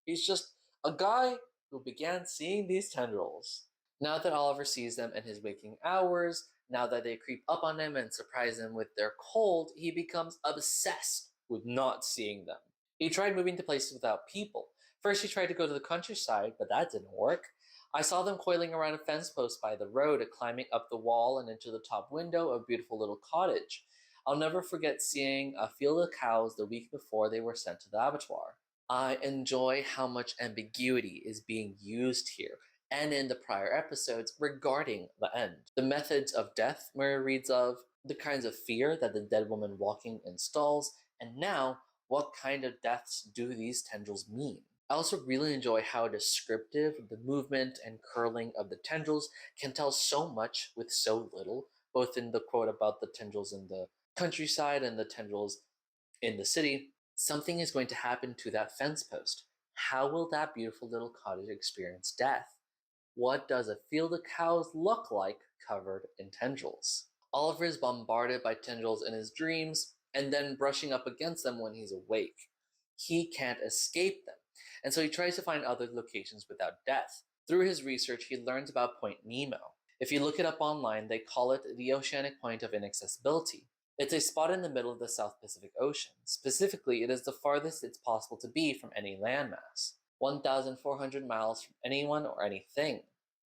He's just a guy who began seeing these tendrils. Now that Oliver sees them in his waking hours, now that they creep up on him and surprise him with their cold, he becomes obsessed with not seeing them. He tried moving to places without people. First, he tried to go to the countryside, but that didn't work. I saw them coiling around a fence post by the road, climbing up the wall and into the top window of a beautiful little cottage. I'll never forget seeing a field of cows the week before they were sent to the abattoir. I enjoy how much ambiguity is being used here and in the prior episodes regarding the End. The methods of death Mary reads of, the kinds of fear that the dead woman walking installs, and now, what kind of deaths do these tendrils mean? I also really enjoy how descriptive the movement and curling of the tendrils can tell so much with so little, both in the quote about the tendrils in the countryside and the tendrils in the city. Something is going to happen to that fence post. How will that beautiful little cottage experience death? What does a field of cows look like covered in tendrils? Oliver is bombarded by tendrils in his dreams and then brushing up against them when he's awake. He can't escape them, and so he tries to find other locations without death. Through his research, he learns about Point Nemo. If you look it up online, they call it the Oceanic Point of Inaccessibility. It's a spot in the middle of the South Pacific Ocean. Specifically, it is the farthest it's possible to be from any landmass. 1,400 miles from anyone or anything.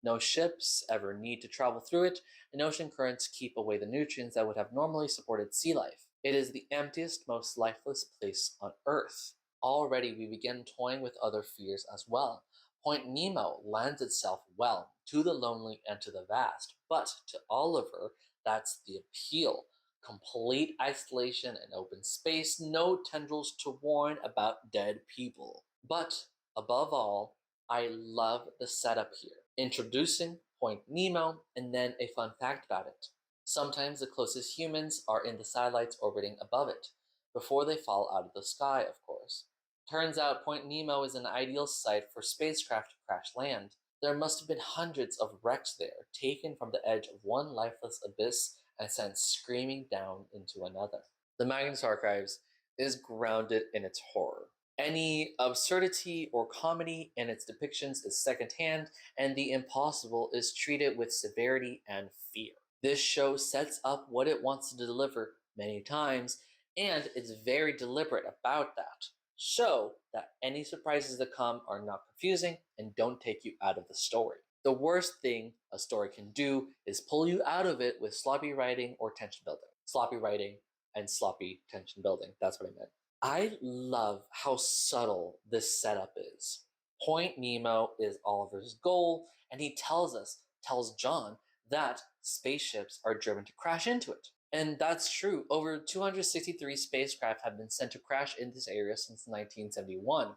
No ships ever need to travel through it, and ocean currents keep away the nutrients that would have normally supported sea life. It is the emptiest, most lifeless place on Earth. Already we begin toying with other fears as well. Point Nemo lends itself well to the lonely and to the vast, but to Oliver, that's the appeal. Complete isolation and open space, no tendrils to warn about dead people. But above all, I love the setup here. Introducing Point Nemo, and then a fun fact about it. Sometimes the closest humans are in the satellites orbiting above it, before they fall out of the sky, of course. Turns out Point Nemo is an ideal site for spacecraft to crash land. There must have been hundreds of wrecks there, taken from the edge of one lifeless abyss and sent screaming down into another. The Magnus Archives is grounded in its horror. Any absurdity or comedy in its depictions is secondhand, and the impossible is treated with severity and fear. This show sets up what it wants to deliver many times, and it's very deliberate about that, so that any surprises that come are not confusing and don't take you out of the story. The worst thing a story can do is pull you out of it with sloppy writing or tension building. Sloppy writing and sloppy tension building, that's what I meant. I love how subtle this setup is. Point Nemo is Oliver's goal, and he tells John that spaceships are driven to crash into it. And that's true. Over 263 spacecraft have been sent to crash in this area since 1971,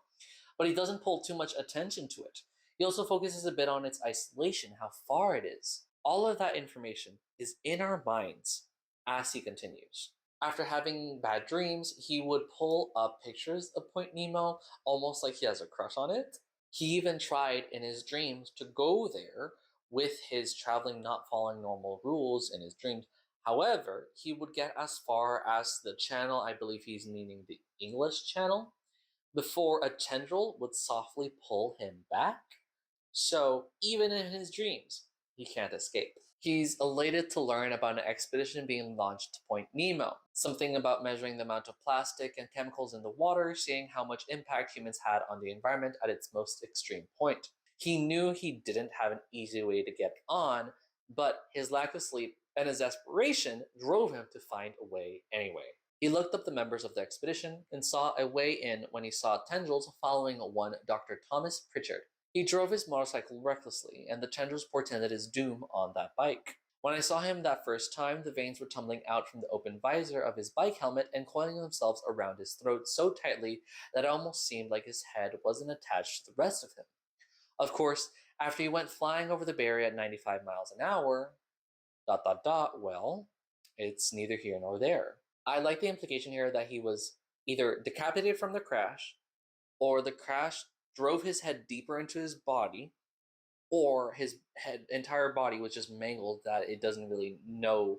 but he doesn't pull too much attention to it. He also focuses a bit on its isolation, how far it is. All of that information is in our minds as he continues. After having bad dreams, he would pull up pictures of Point Nemo, almost like he has a crush on it. He even tried in his dreams to go there with his traveling not following normal rules in his dreams. However, he would get as far as the channel, I believe he's meaning the English channel, before a tendril would softly pull him back. So even in his dreams, he can't escape. He's elated to learn about an expedition being launched to Point Nemo, something about measuring the amount of plastic and chemicals in the water, seeing how much impact humans had on the environment at its most extreme point. He knew he didn't have an easy way to get on, but his lack of sleep and his desperation drove him to find a way anyway. He looked up the members of the expedition and saw a way in when he saw tendrils following one Dr. Thomas Pritchard. He drove his motorcycle recklessly, and the tendrils portended his doom on that bike. When I saw him that first time, the veins were tumbling out from the open visor of his bike helmet and coiling themselves around his throat so tightly that it almost seemed like his head wasn't attached to the rest of him. Of course, after he went flying over the barrier at 95 miles an hour, well, it's neither here nor there. I like the implication here that he was either decapitated from the crash, or the crash drove his head deeper into his body, or his entire body was just mangled that it doesn't really know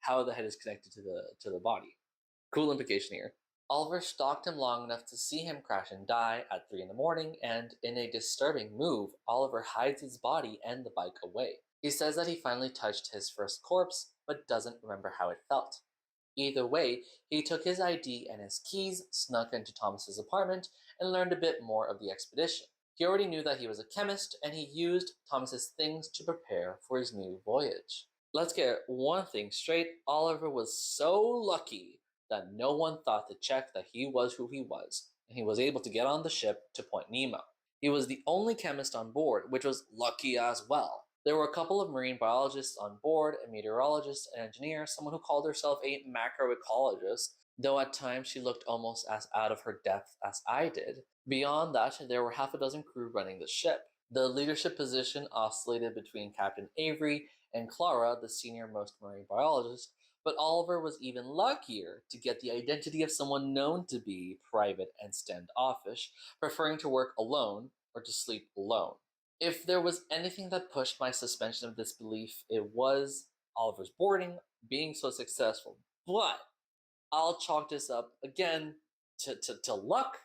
how the head is connected to the body. Cool implication here. Oliver stalked him long enough to see him crash and die at 3 in the morning, and in a disturbing move, Oliver hides his body and the bike away. He says that he finally touched his first corpse, but doesn't remember how it felt. Either way, he took his ID and his keys, snuck into Thomas's apartment, and learned a bit more of the expedition. He already knew that he was a chemist, and he used Thomas's things to prepare for his new voyage. Let's get one thing straight. Oliver was so lucky that no one thought to check that he was who he was, and he was able to get on the ship to Point Nemo. He was the only chemist on board, which was lucky as well. There were a couple of marine biologists on board, a meteorologist, an engineer, someone who called herself a macroecologist, though at times she looked almost as out of her depth as I did. Beyond that, there were half a dozen crew running the ship. The leadership position oscillated between Captain Avery and Clara, the senior-most marine biologist, but Oliver was even luckier to get the identity of someone known to be private and standoffish, preferring to work alone or to sleep alone. If there was anything that pushed my suspension of disbelief, it was Oliver's boarding being so successful. But I'll chalk this up again to luck.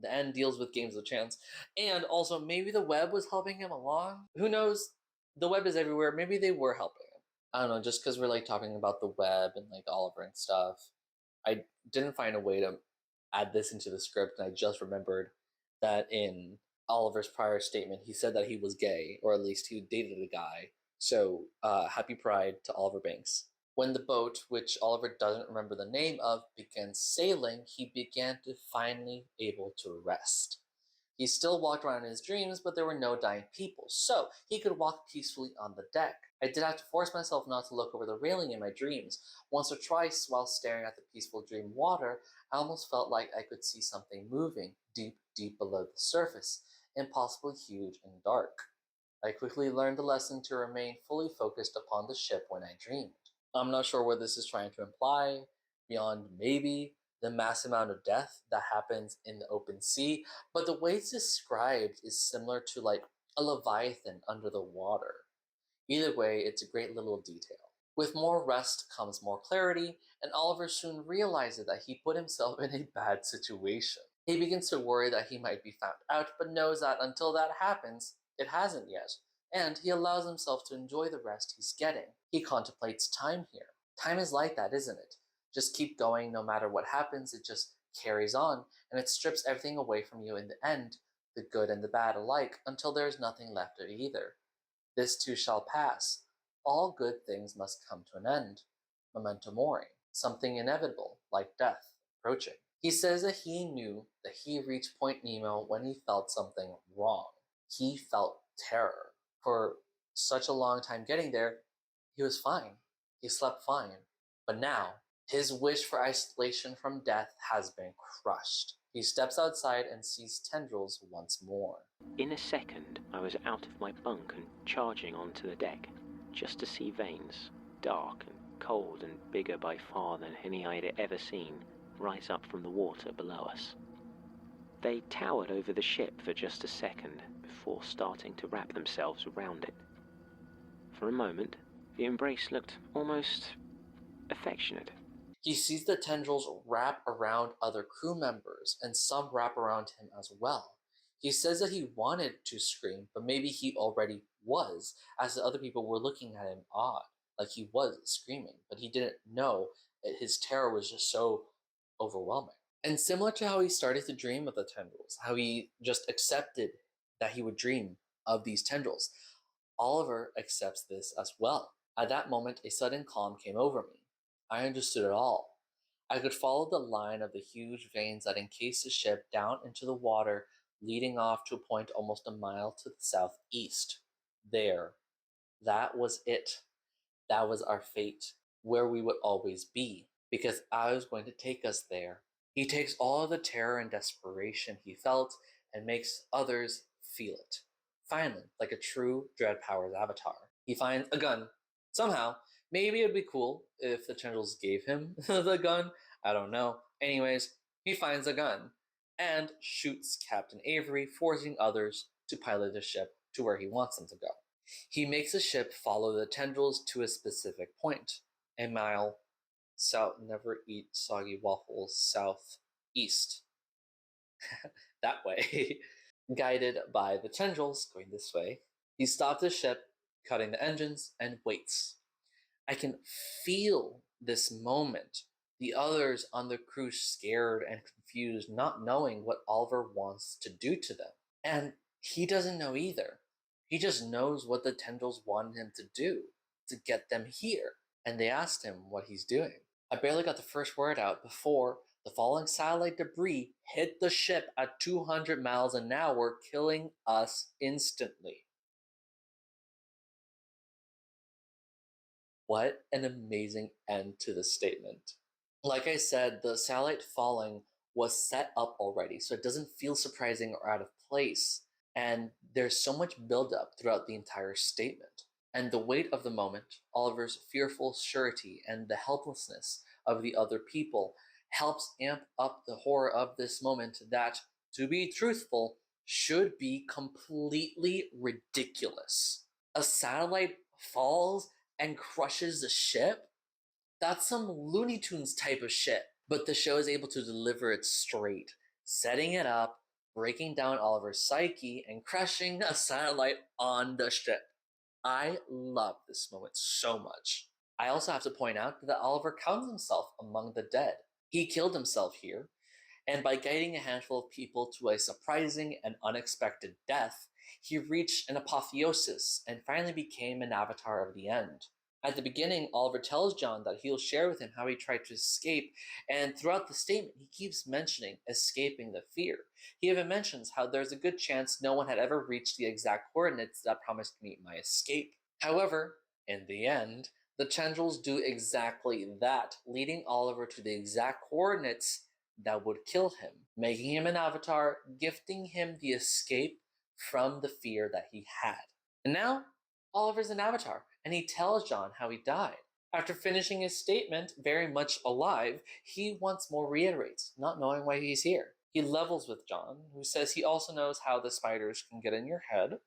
The end deals with games of chance. And also, maybe the web was helping him along. Who knows? The web is everywhere. Maybe they were helping him. I don't know, just because we're like talking about the web and like Oliver and stuff. I didn't find a way to add this into the script, and I just remembered that in Oliver's prior statement, he said that he was gay, or at least he dated a guy. So, happy Pride to Oliver Banks. When the boat, which Oliver doesn't remember the name of, began sailing, he began to finally able to rest. He still walked around in his dreams, but there were no dying people, so he could walk peacefully on the deck. I did have to force myself not to look over the railing in my dreams. Once or twice, while staring at the peaceful dream water, I almost felt like I could see something moving, deep, deep below the surface, impossibly huge and dark. I quickly learned the lesson to remain fully focused upon the ship when I dreamed. I'm not sure what this is trying to imply, beyond maybe the mass amount of death that happens in the open sea, but the way it's described is similar to like a leviathan under the water. Either way, it's a great little detail. With more rest comes more clarity, and Oliver soon realizes that he put himself in a bad situation. He begins to worry that he might be found out, but knows that until that happens, it hasn't yet, and he allows himself to enjoy the rest he's getting. He contemplates time here. Time is like that, isn't it? Just keep going no matter what happens, it just carries on, and it strips everything away from you in the end, the good and the bad alike, until there is nothing left of either. This too shall pass. All good things must come to an end. Memento mori, something inevitable, like death, approaching. He says that he knew that he reached Point Nemo when he felt something wrong. He felt terror. For such a long time getting there, he was fine. He slept fine. But now, his wish for isolation from death has been crushed. He steps outside and sees tendrils once more. In a second, I was out of my bunk and charging onto the deck, just to see veins, dark and cold and bigger by far than any I'd ever seen, rise up from the water below us. They towered over the ship for just a second before starting to wrap themselves around it. For a moment, the embrace looked almost affectionate. He sees the tendrils wrap around other crew members, and some wrap around him as well. He says that he wanted to scream, but maybe he already was, as the other people were looking at him odd, like he was screaming, but he didn't know his terror was just so overwhelming. And similar to how he started to dream of the tendrils, how he just accepted that he would dream of these tendrils, Oliver accepts this as well. At that moment, a sudden calm came over me. I understood it all. I could follow the line of the huge veins that encased the ship down into the water, leading off to a point almost a mile to the southeast. There. That was it. That was our fate, where we would always be, because I was going to take us there. He takes all of the terror and desperation he felt and makes others feel it. Finally, like a true Dread Powers avatar, he finds a gun. Somehow, maybe it'd be cool if the tendrils gave him the gun. I don't know. Anyways, he finds a gun and shoots Captain Avery, forcing others to pilot the ship to where he wants them to go. He makes the ship follow the tendrils to a specific point, a mile south. Never eat soggy waffles southeast. That way. Guided by the tendrils going this way, he stops the ship, cutting the engines, and waits. I can feel this moment. The others on the crew scared and confused, not knowing what Oliver wants to do to them. And he doesn't know either. He just knows what the tendrils wanted him to do, to get them here. And they asked him what he's doing. I barely got the first word out before the falling satellite debris hit the ship at 200 miles an hour, killing us instantly. What an amazing end to the statement. Like I said, the satellite falling was set up already, so it doesn't feel surprising or out of place. And there's so much buildup throughout the entire statement. And the weight of the moment, Oliver's fearful surety, and the helplessness of the other people helps amp up the horror of this moment that, to be truthful, should be completely ridiculous. A satellite falls and crushes the ship? That's some Looney Tunes type of shit. But the show is able to deliver it straight, setting it up, breaking down Oliver's psyche, and crushing a satellite on the ship. I love this moment so much. I also have to point out that Oliver counts himself among the dead. He killed himself here, and by guiding a handful of people to a surprising and unexpected death, he reached an apotheosis and finally became an avatar of the end. At the beginning, Oliver tells John that he'll share with him how he tried to escape, and throughout the statement, he keeps mentioning escaping the fear. He even mentions how there's a good chance no one had ever reached the exact coordinates that promised me my escape. However, in the end, the tendrils do exactly that, leading Oliver to the exact coordinates that would kill him, making him an avatar, gifting him the escape from the fear that he had. And now, Oliver's an avatar, and he tells John how he died. After finishing his statement, very much alive, he once more reiterates, not knowing why he's here. He levels with John, who says he also knows how the spiders can get in your head,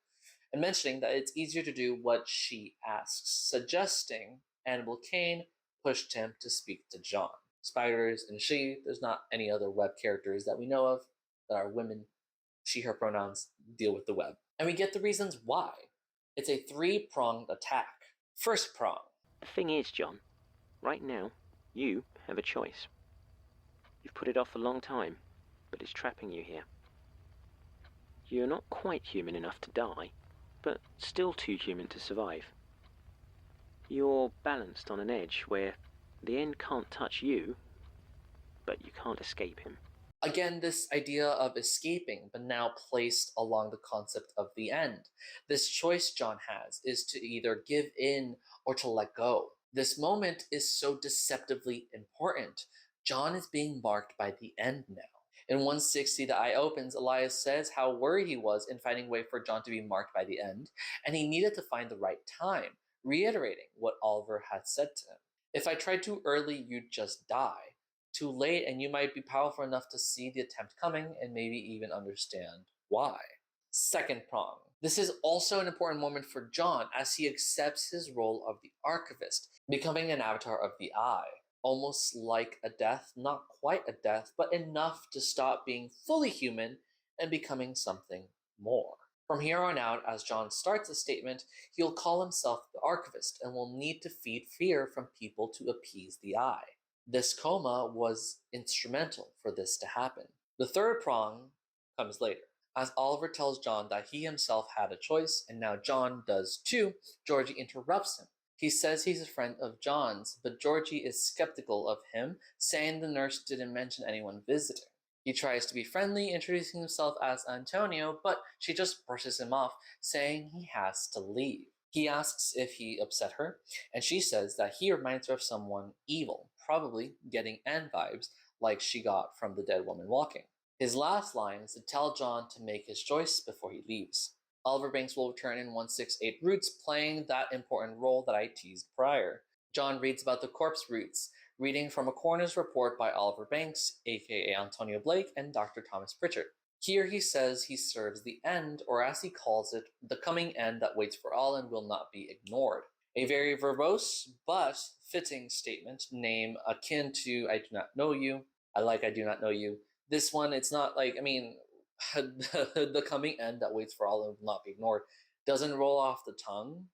and mentioning that it's easier to do what she asks, suggesting Annabelle Kane pushed him to speak to John. Spiders and she, there's not any other web characters that we know of that are women. She, her pronouns deal with the web. And we get the reasons why. It's a three-pronged attack. First prong. The thing is, John, right now, you have a choice. You've put it off a long time, but it's trapping you here. You're not quite human enough to die, but still too human to survive. You're balanced on an edge where the end can't touch you, but you can't escape him. Again, this idea of escaping, but now placed along the concept of the end. This choice John has is to either give in or to let go. This moment is so deceptively important. John is being marked by the end now. In 160, the eye opens, Elias says how worried he was in finding a way for John to be marked by the end, and he needed to find the right time, reiterating what Oliver had said to him. If I tried too early, you'd just die. Too late, and you might be powerful enough to see the attempt coming and maybe even understand why. Second prong. This is also an important moment for John as he accepts his role of the archivist, becoming an avatar of the eye. Almost like a death, not quite a death, but enough to stop being fully human and becoming something more. From here on out, as John starts a statement, he'll call himself the archivist and will need to feed fear from people to appease the eye. This coma was instrumental for this to happen. The third prong comes later. As Oliver tells John that he himself had a choice, and now John does too, Georgie interrupts him. He says he's a friend of John's, but Georgie is skeptical of him, saying the nurse didn't mention anyone visiting. He tries to be friendly, introducing himself as Antonio, but she just brushes him off, saying he has to leave. He asks if he upset her, and she says that he reminds her of someone evil, probably getting Anne vibes like she got from the dead woman walking. His last line is to tell John to make his choice before he leaves. Oliver Banks will return in 168 Roots, playing that important role that I teased prior. John reads about the corpse roots, reading from a coroner's report by Oliver Banks, aka Antonio Blake, and Dr. Thomas Pritchard. Here he says he serves the end, or as he calls it, the coming end that waits for all and will not be ignored. A very verbose but fitting statement, name akin to I do not know you, I do not know you. This one, it's not like, the coming end that waits for all and will not be ignored doesn't roll off the tongue,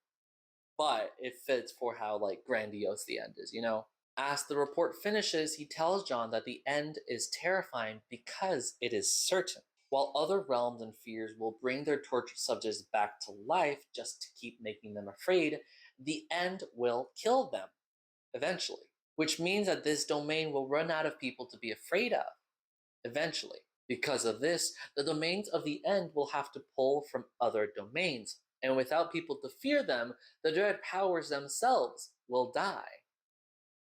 but it fits for how grandiose the end is, you know? As the report finishes, he tells John that the end is terrifying because it is certain. While other realms and fears will bring their tortured subjects back to life just to keep making them afraid, the end will kill them, eventually. Which means that this domain will run out of people to be afraid of, eventually. Because of this, the domains of the end will have to pull from other domains, and without people to fear them, the dread powers themselves will die,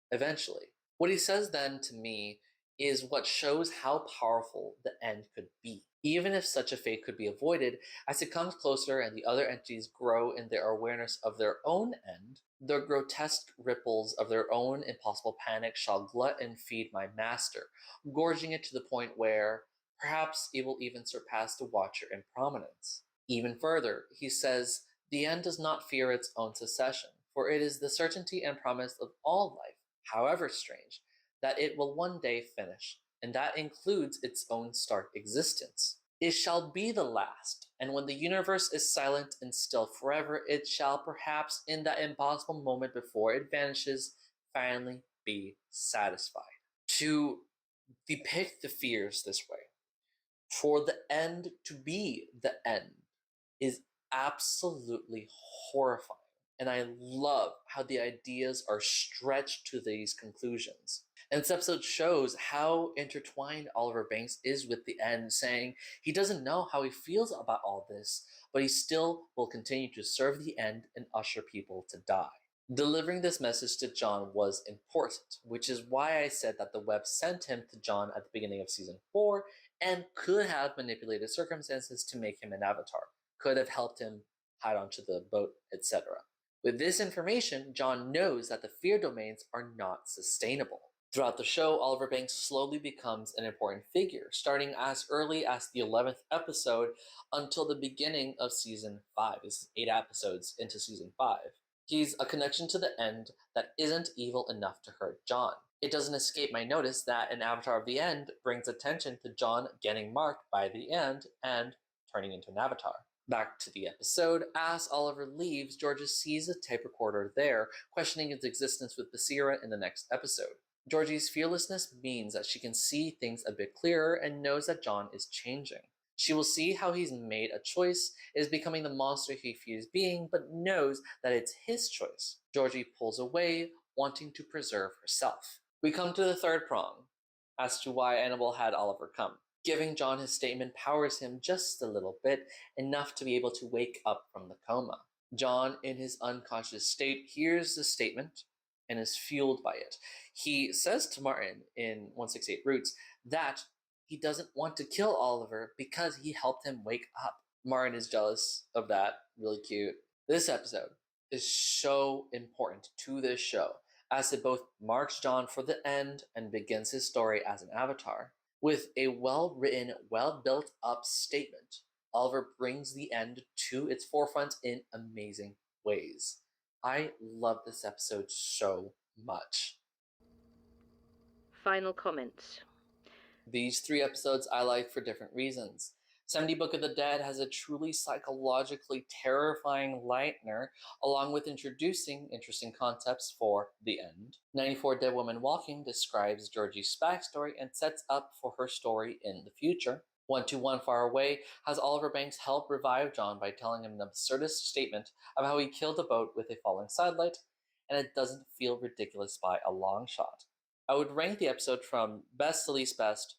eventually. What he says then to me is what shows how powerful the end could be, even if such a fate could be avoided. As it comes closer and the other entities grow in their awareness of their own end, the grotesque ripples of their own impossible panic shall glut and feed my master, gorging it to the point where perhaps it will even surpass the Watcher in prominence. Even further, he says, the end does not fear its own secession, for it is the certainty and promise of all life, however strange, that it will one day finish, and that includes its own stark existence. It shall be the last, and when the universe is silent and still forever, it shall perhaps, in that impossible moment before it vanishes, finally be satisfied. To depict the fears this way, for the end to be the end, is absolutely horrifying. And I love how the ideas are stretched to these conclusions. And this episode shows how intertwined Oliver Banks is with the end, saying he doesn't know how he feels about all this, but he still will continue to serve the end and usher people to die. Delivering this message to John was important, which is why I said that the web sent him to John at the beginning of season 4 and could have manipulated circumstances to make him an avatar, could have helped him hide onto the boat, etc. With this information, John knows that the fear domains are not sustainable. Throughout the show, Oliver Banks slowly becomes an important figure, starting as early as the 11th episode until the beginning of season 5. This is 8 episodes into season 5. He's a connection to the end that isn't evil enough to hurt John. It doesn't escape my notice that an avatar of the end brings attention to John getting marked by the end and turning into an avatar. Back to the episode, as Oliver leaves, Georgia sees a tape recorder there, questioning its existence with Basira in the next episode. Georgie's fearlessness means that she can see things a bit clearer and knows that John is changing. She will see how he's made a choice, is becoming the monster he fears being, but knows that it's his choice. Georgie pulls away, wanting to preserve herself. We come to the third prong, as to why Annabelle had Oliver come. Giving John his statement powers him just a little bit, enough to be able to wake up from the coma. John, in his unconscious state, hears the statement and is fueled by it. He says to Martin in 168 Roots that he doesn't want to kill Oliver because he helped him wake up. Martin is jealous of that. Really cute. This episode is so important to this show as it both marks John for the end and begins his story as an avatar. With a well-written, well-built-up statement, Oliver brings the end to its forefront in amazing ways. I love this episode so much. Final comments. These 3 episodes I like for different reasons. 70 Book of the Dead has a truly psychologically terrifying lightener, along with introducing interesting concepts for the end. 94 Dead Woman Walking describes Georgie's backstory and sets up for her story in the future. 121 Far Away has Oliver Banks help revive John by telling him an absurdist statement of how he killed a boat with a falling sidelight, and it doesn't feel ridiculous by a long shot. I would rank the episode from best to least best: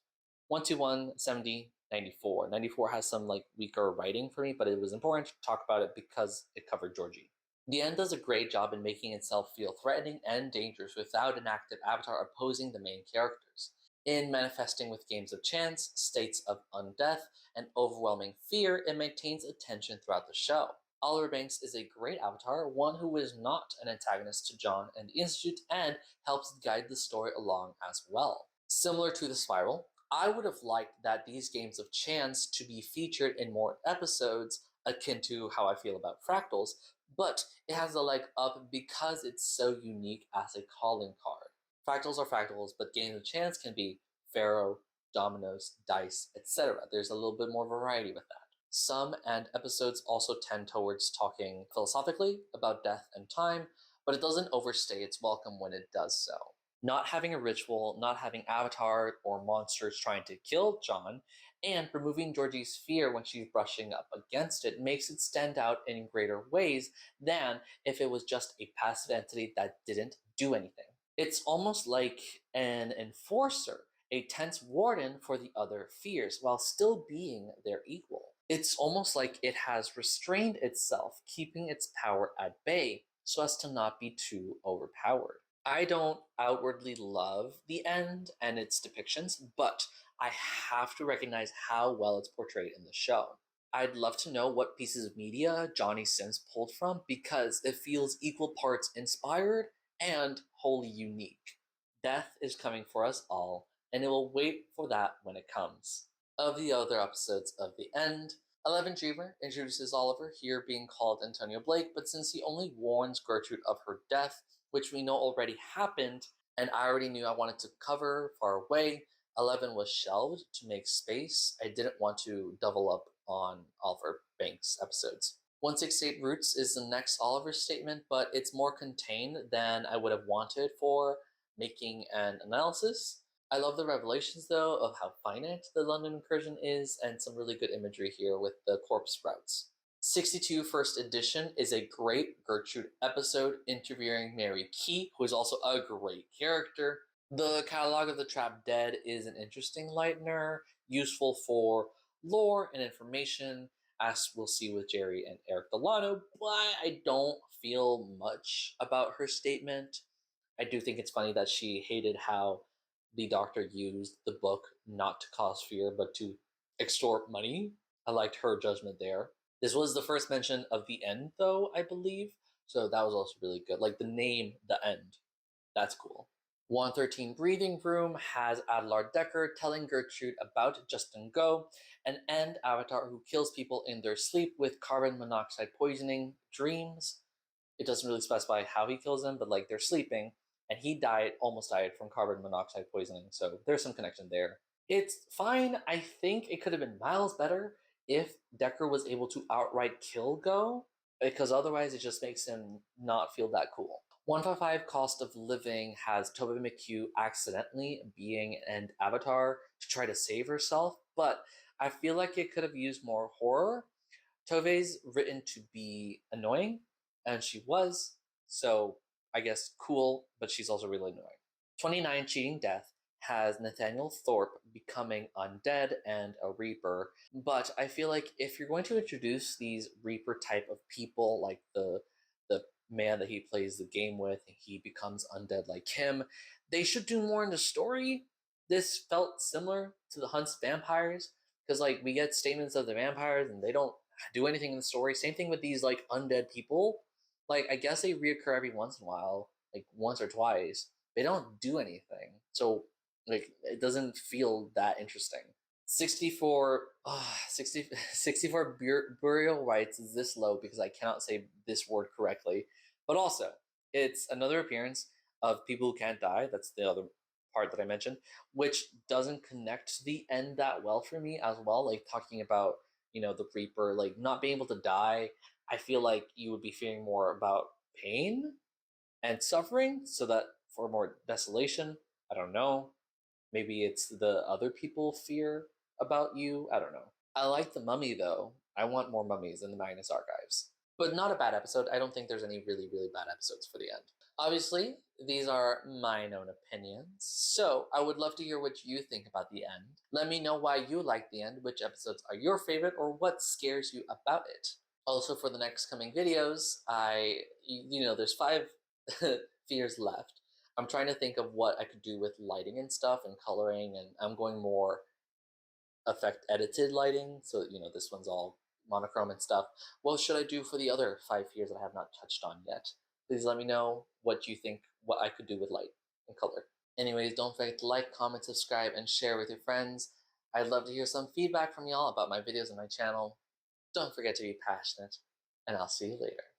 121, 70, 94. 94 has some weaker writing for me, but it was important to talk about it because it covered Georgie. The end does a great job in making itself feel threatening and dangerous without an active avatar opposing the main characters. In manifesting with games of chance, states of undeath, and overwhelming fear, it maintains attention throughout the show. Oliver Banks is a great avatar, one who is not an antagonist to John and the Institute, and helps guide the story along as well. Similar to The Spiral, I would have liked that these games of chance to be featured in more episodes, akin to how I feel about fractals, but it has a leg up because it's so unique as a calling card. Fractals are fractals, but games of chance can be faro, dominoes, dice, etc. There's a little bit more variety with that. Some and episodes also tend towards talking philosophically about death and time, but it doesn't overstay its welcome when it does so. Not having a ritual, not having avatar or monsters trying to kill John, and removing Georgie's fear when she's brushing up against it makes it stand out in greater ways than if it was just a passive entity that didn't do anything. It's almost like an enforcer, a tense warden for the other fears, while still being their equal. It's almost like it has restrained itself, keeping its power at bay, so as to not be too overpowered. I don't outwardly love the end and its depictions, but I have to recognize how well it's portrayed in the show. I'd love to know what pieces of media Johnny Sims pulled from, because it feels equal parts inspired and wholly unique. Death is coming for us all, and it will wait for that when it comes. Of the other episodes of the end, 11 Dreamer introduces Oliver, here being called Antonio Blake, but since he only warns Gertrude of her death, which we know already happened, and I already knew I wanted to cover Far Away, 11 was shelved to make space. I didn't want to double up on Oliver Banks episodes. 168 Roots is the next Oliver statement, but it's more contained than I would have wanted for making an analysis. I love the revelations, though, of how finite the London incursion is, and some really good imagery here with the corpse routes. 62 First Edition is a great Gertrude episode interviewing Mary Key, who is also a great character. The Catalog of the Trapped Dead is an interesting lightener, useful for lore and information, as we'll see with Jerry and Eric Delano, but I don't feel much about her statement. I do think it's funny that she hated how the doctor used the book not to cause fear, but to extort money. I liked her judgment there. This was the first mention of the end, though, I believe, so that was also really good. Like the name, The End. That's cool. 113 Breathing Room has Adelard Decker telling Gertrude about Justin Go, an end avatar who kills people in their sleep with carbon monoxide poisoning dreams. It doesn't really specify how he kills them, but they're sleeping, and he almost died from carbon monoxide poisoning, so there's some connection there. It's fine. I think it could have been miles better if Decker was able to outright kill Go, because otherwise it just makes him not feel that cool. 155 Cost of Living has Toby McHugh accidentally being an avatar to try to save herself, but I feel like it could have used more horror. Tove's written to be annoying, and she was, so I guess cool, but she's also really annoying. 29 Cheating Death has Nathaniel Thorpe becoming undead and a Reaper, but I feel like if you're going to introduce these Reaper type of people, like the man that he plays the game with, and he becomes undead like him. They should do more in the story. This felt similar to the Hunt's vampires, because like we get statements of the vampires and they don't do anything in the story. Same thing with these like undead people. Like I guess they reoccur every once in a while, like once or twice. They don't do anything, so like it doesn't feel that interesting. 64 64 burial rights is this low because I cannot say this word correctly. But also, it's another appearance of people who can't die. That's the other part that I mentioned, which doesn't connect to the end that well for me as well. Like talking about, the Reaper, like not being able to die. I feel like you would be fearing more about pain and suffering, so that for more desolation. I don't know. Maybe it's the other people fear about you. I don't know. I like the mummy though. I want more mummies in the Magnus archives. But not a bad episode. I don't think there's any really, really bad episodes for the end. Obviously, these are my own opinions. So I would love to hear what you think about the end. Let me know why you like the end, which episodes are your favorite, or what scares you about it. Also, for the next coming videos, there's 5 fears left. I'm trying to think of what I could do with lighting and stuff and coloring, and I'm going more effect edited lighting. So, this one's all monochrome and stuff. What should I do for the other 5 fears that I have not touched on yet? Please let me know what you think, what I could do with light and color. Anyways, don't forget to like, comment, subscribe, and share with your friends. I'd love to hear some feedback from y'all about my videos and my channel. Don't forget to be passionate, and I'll see you later.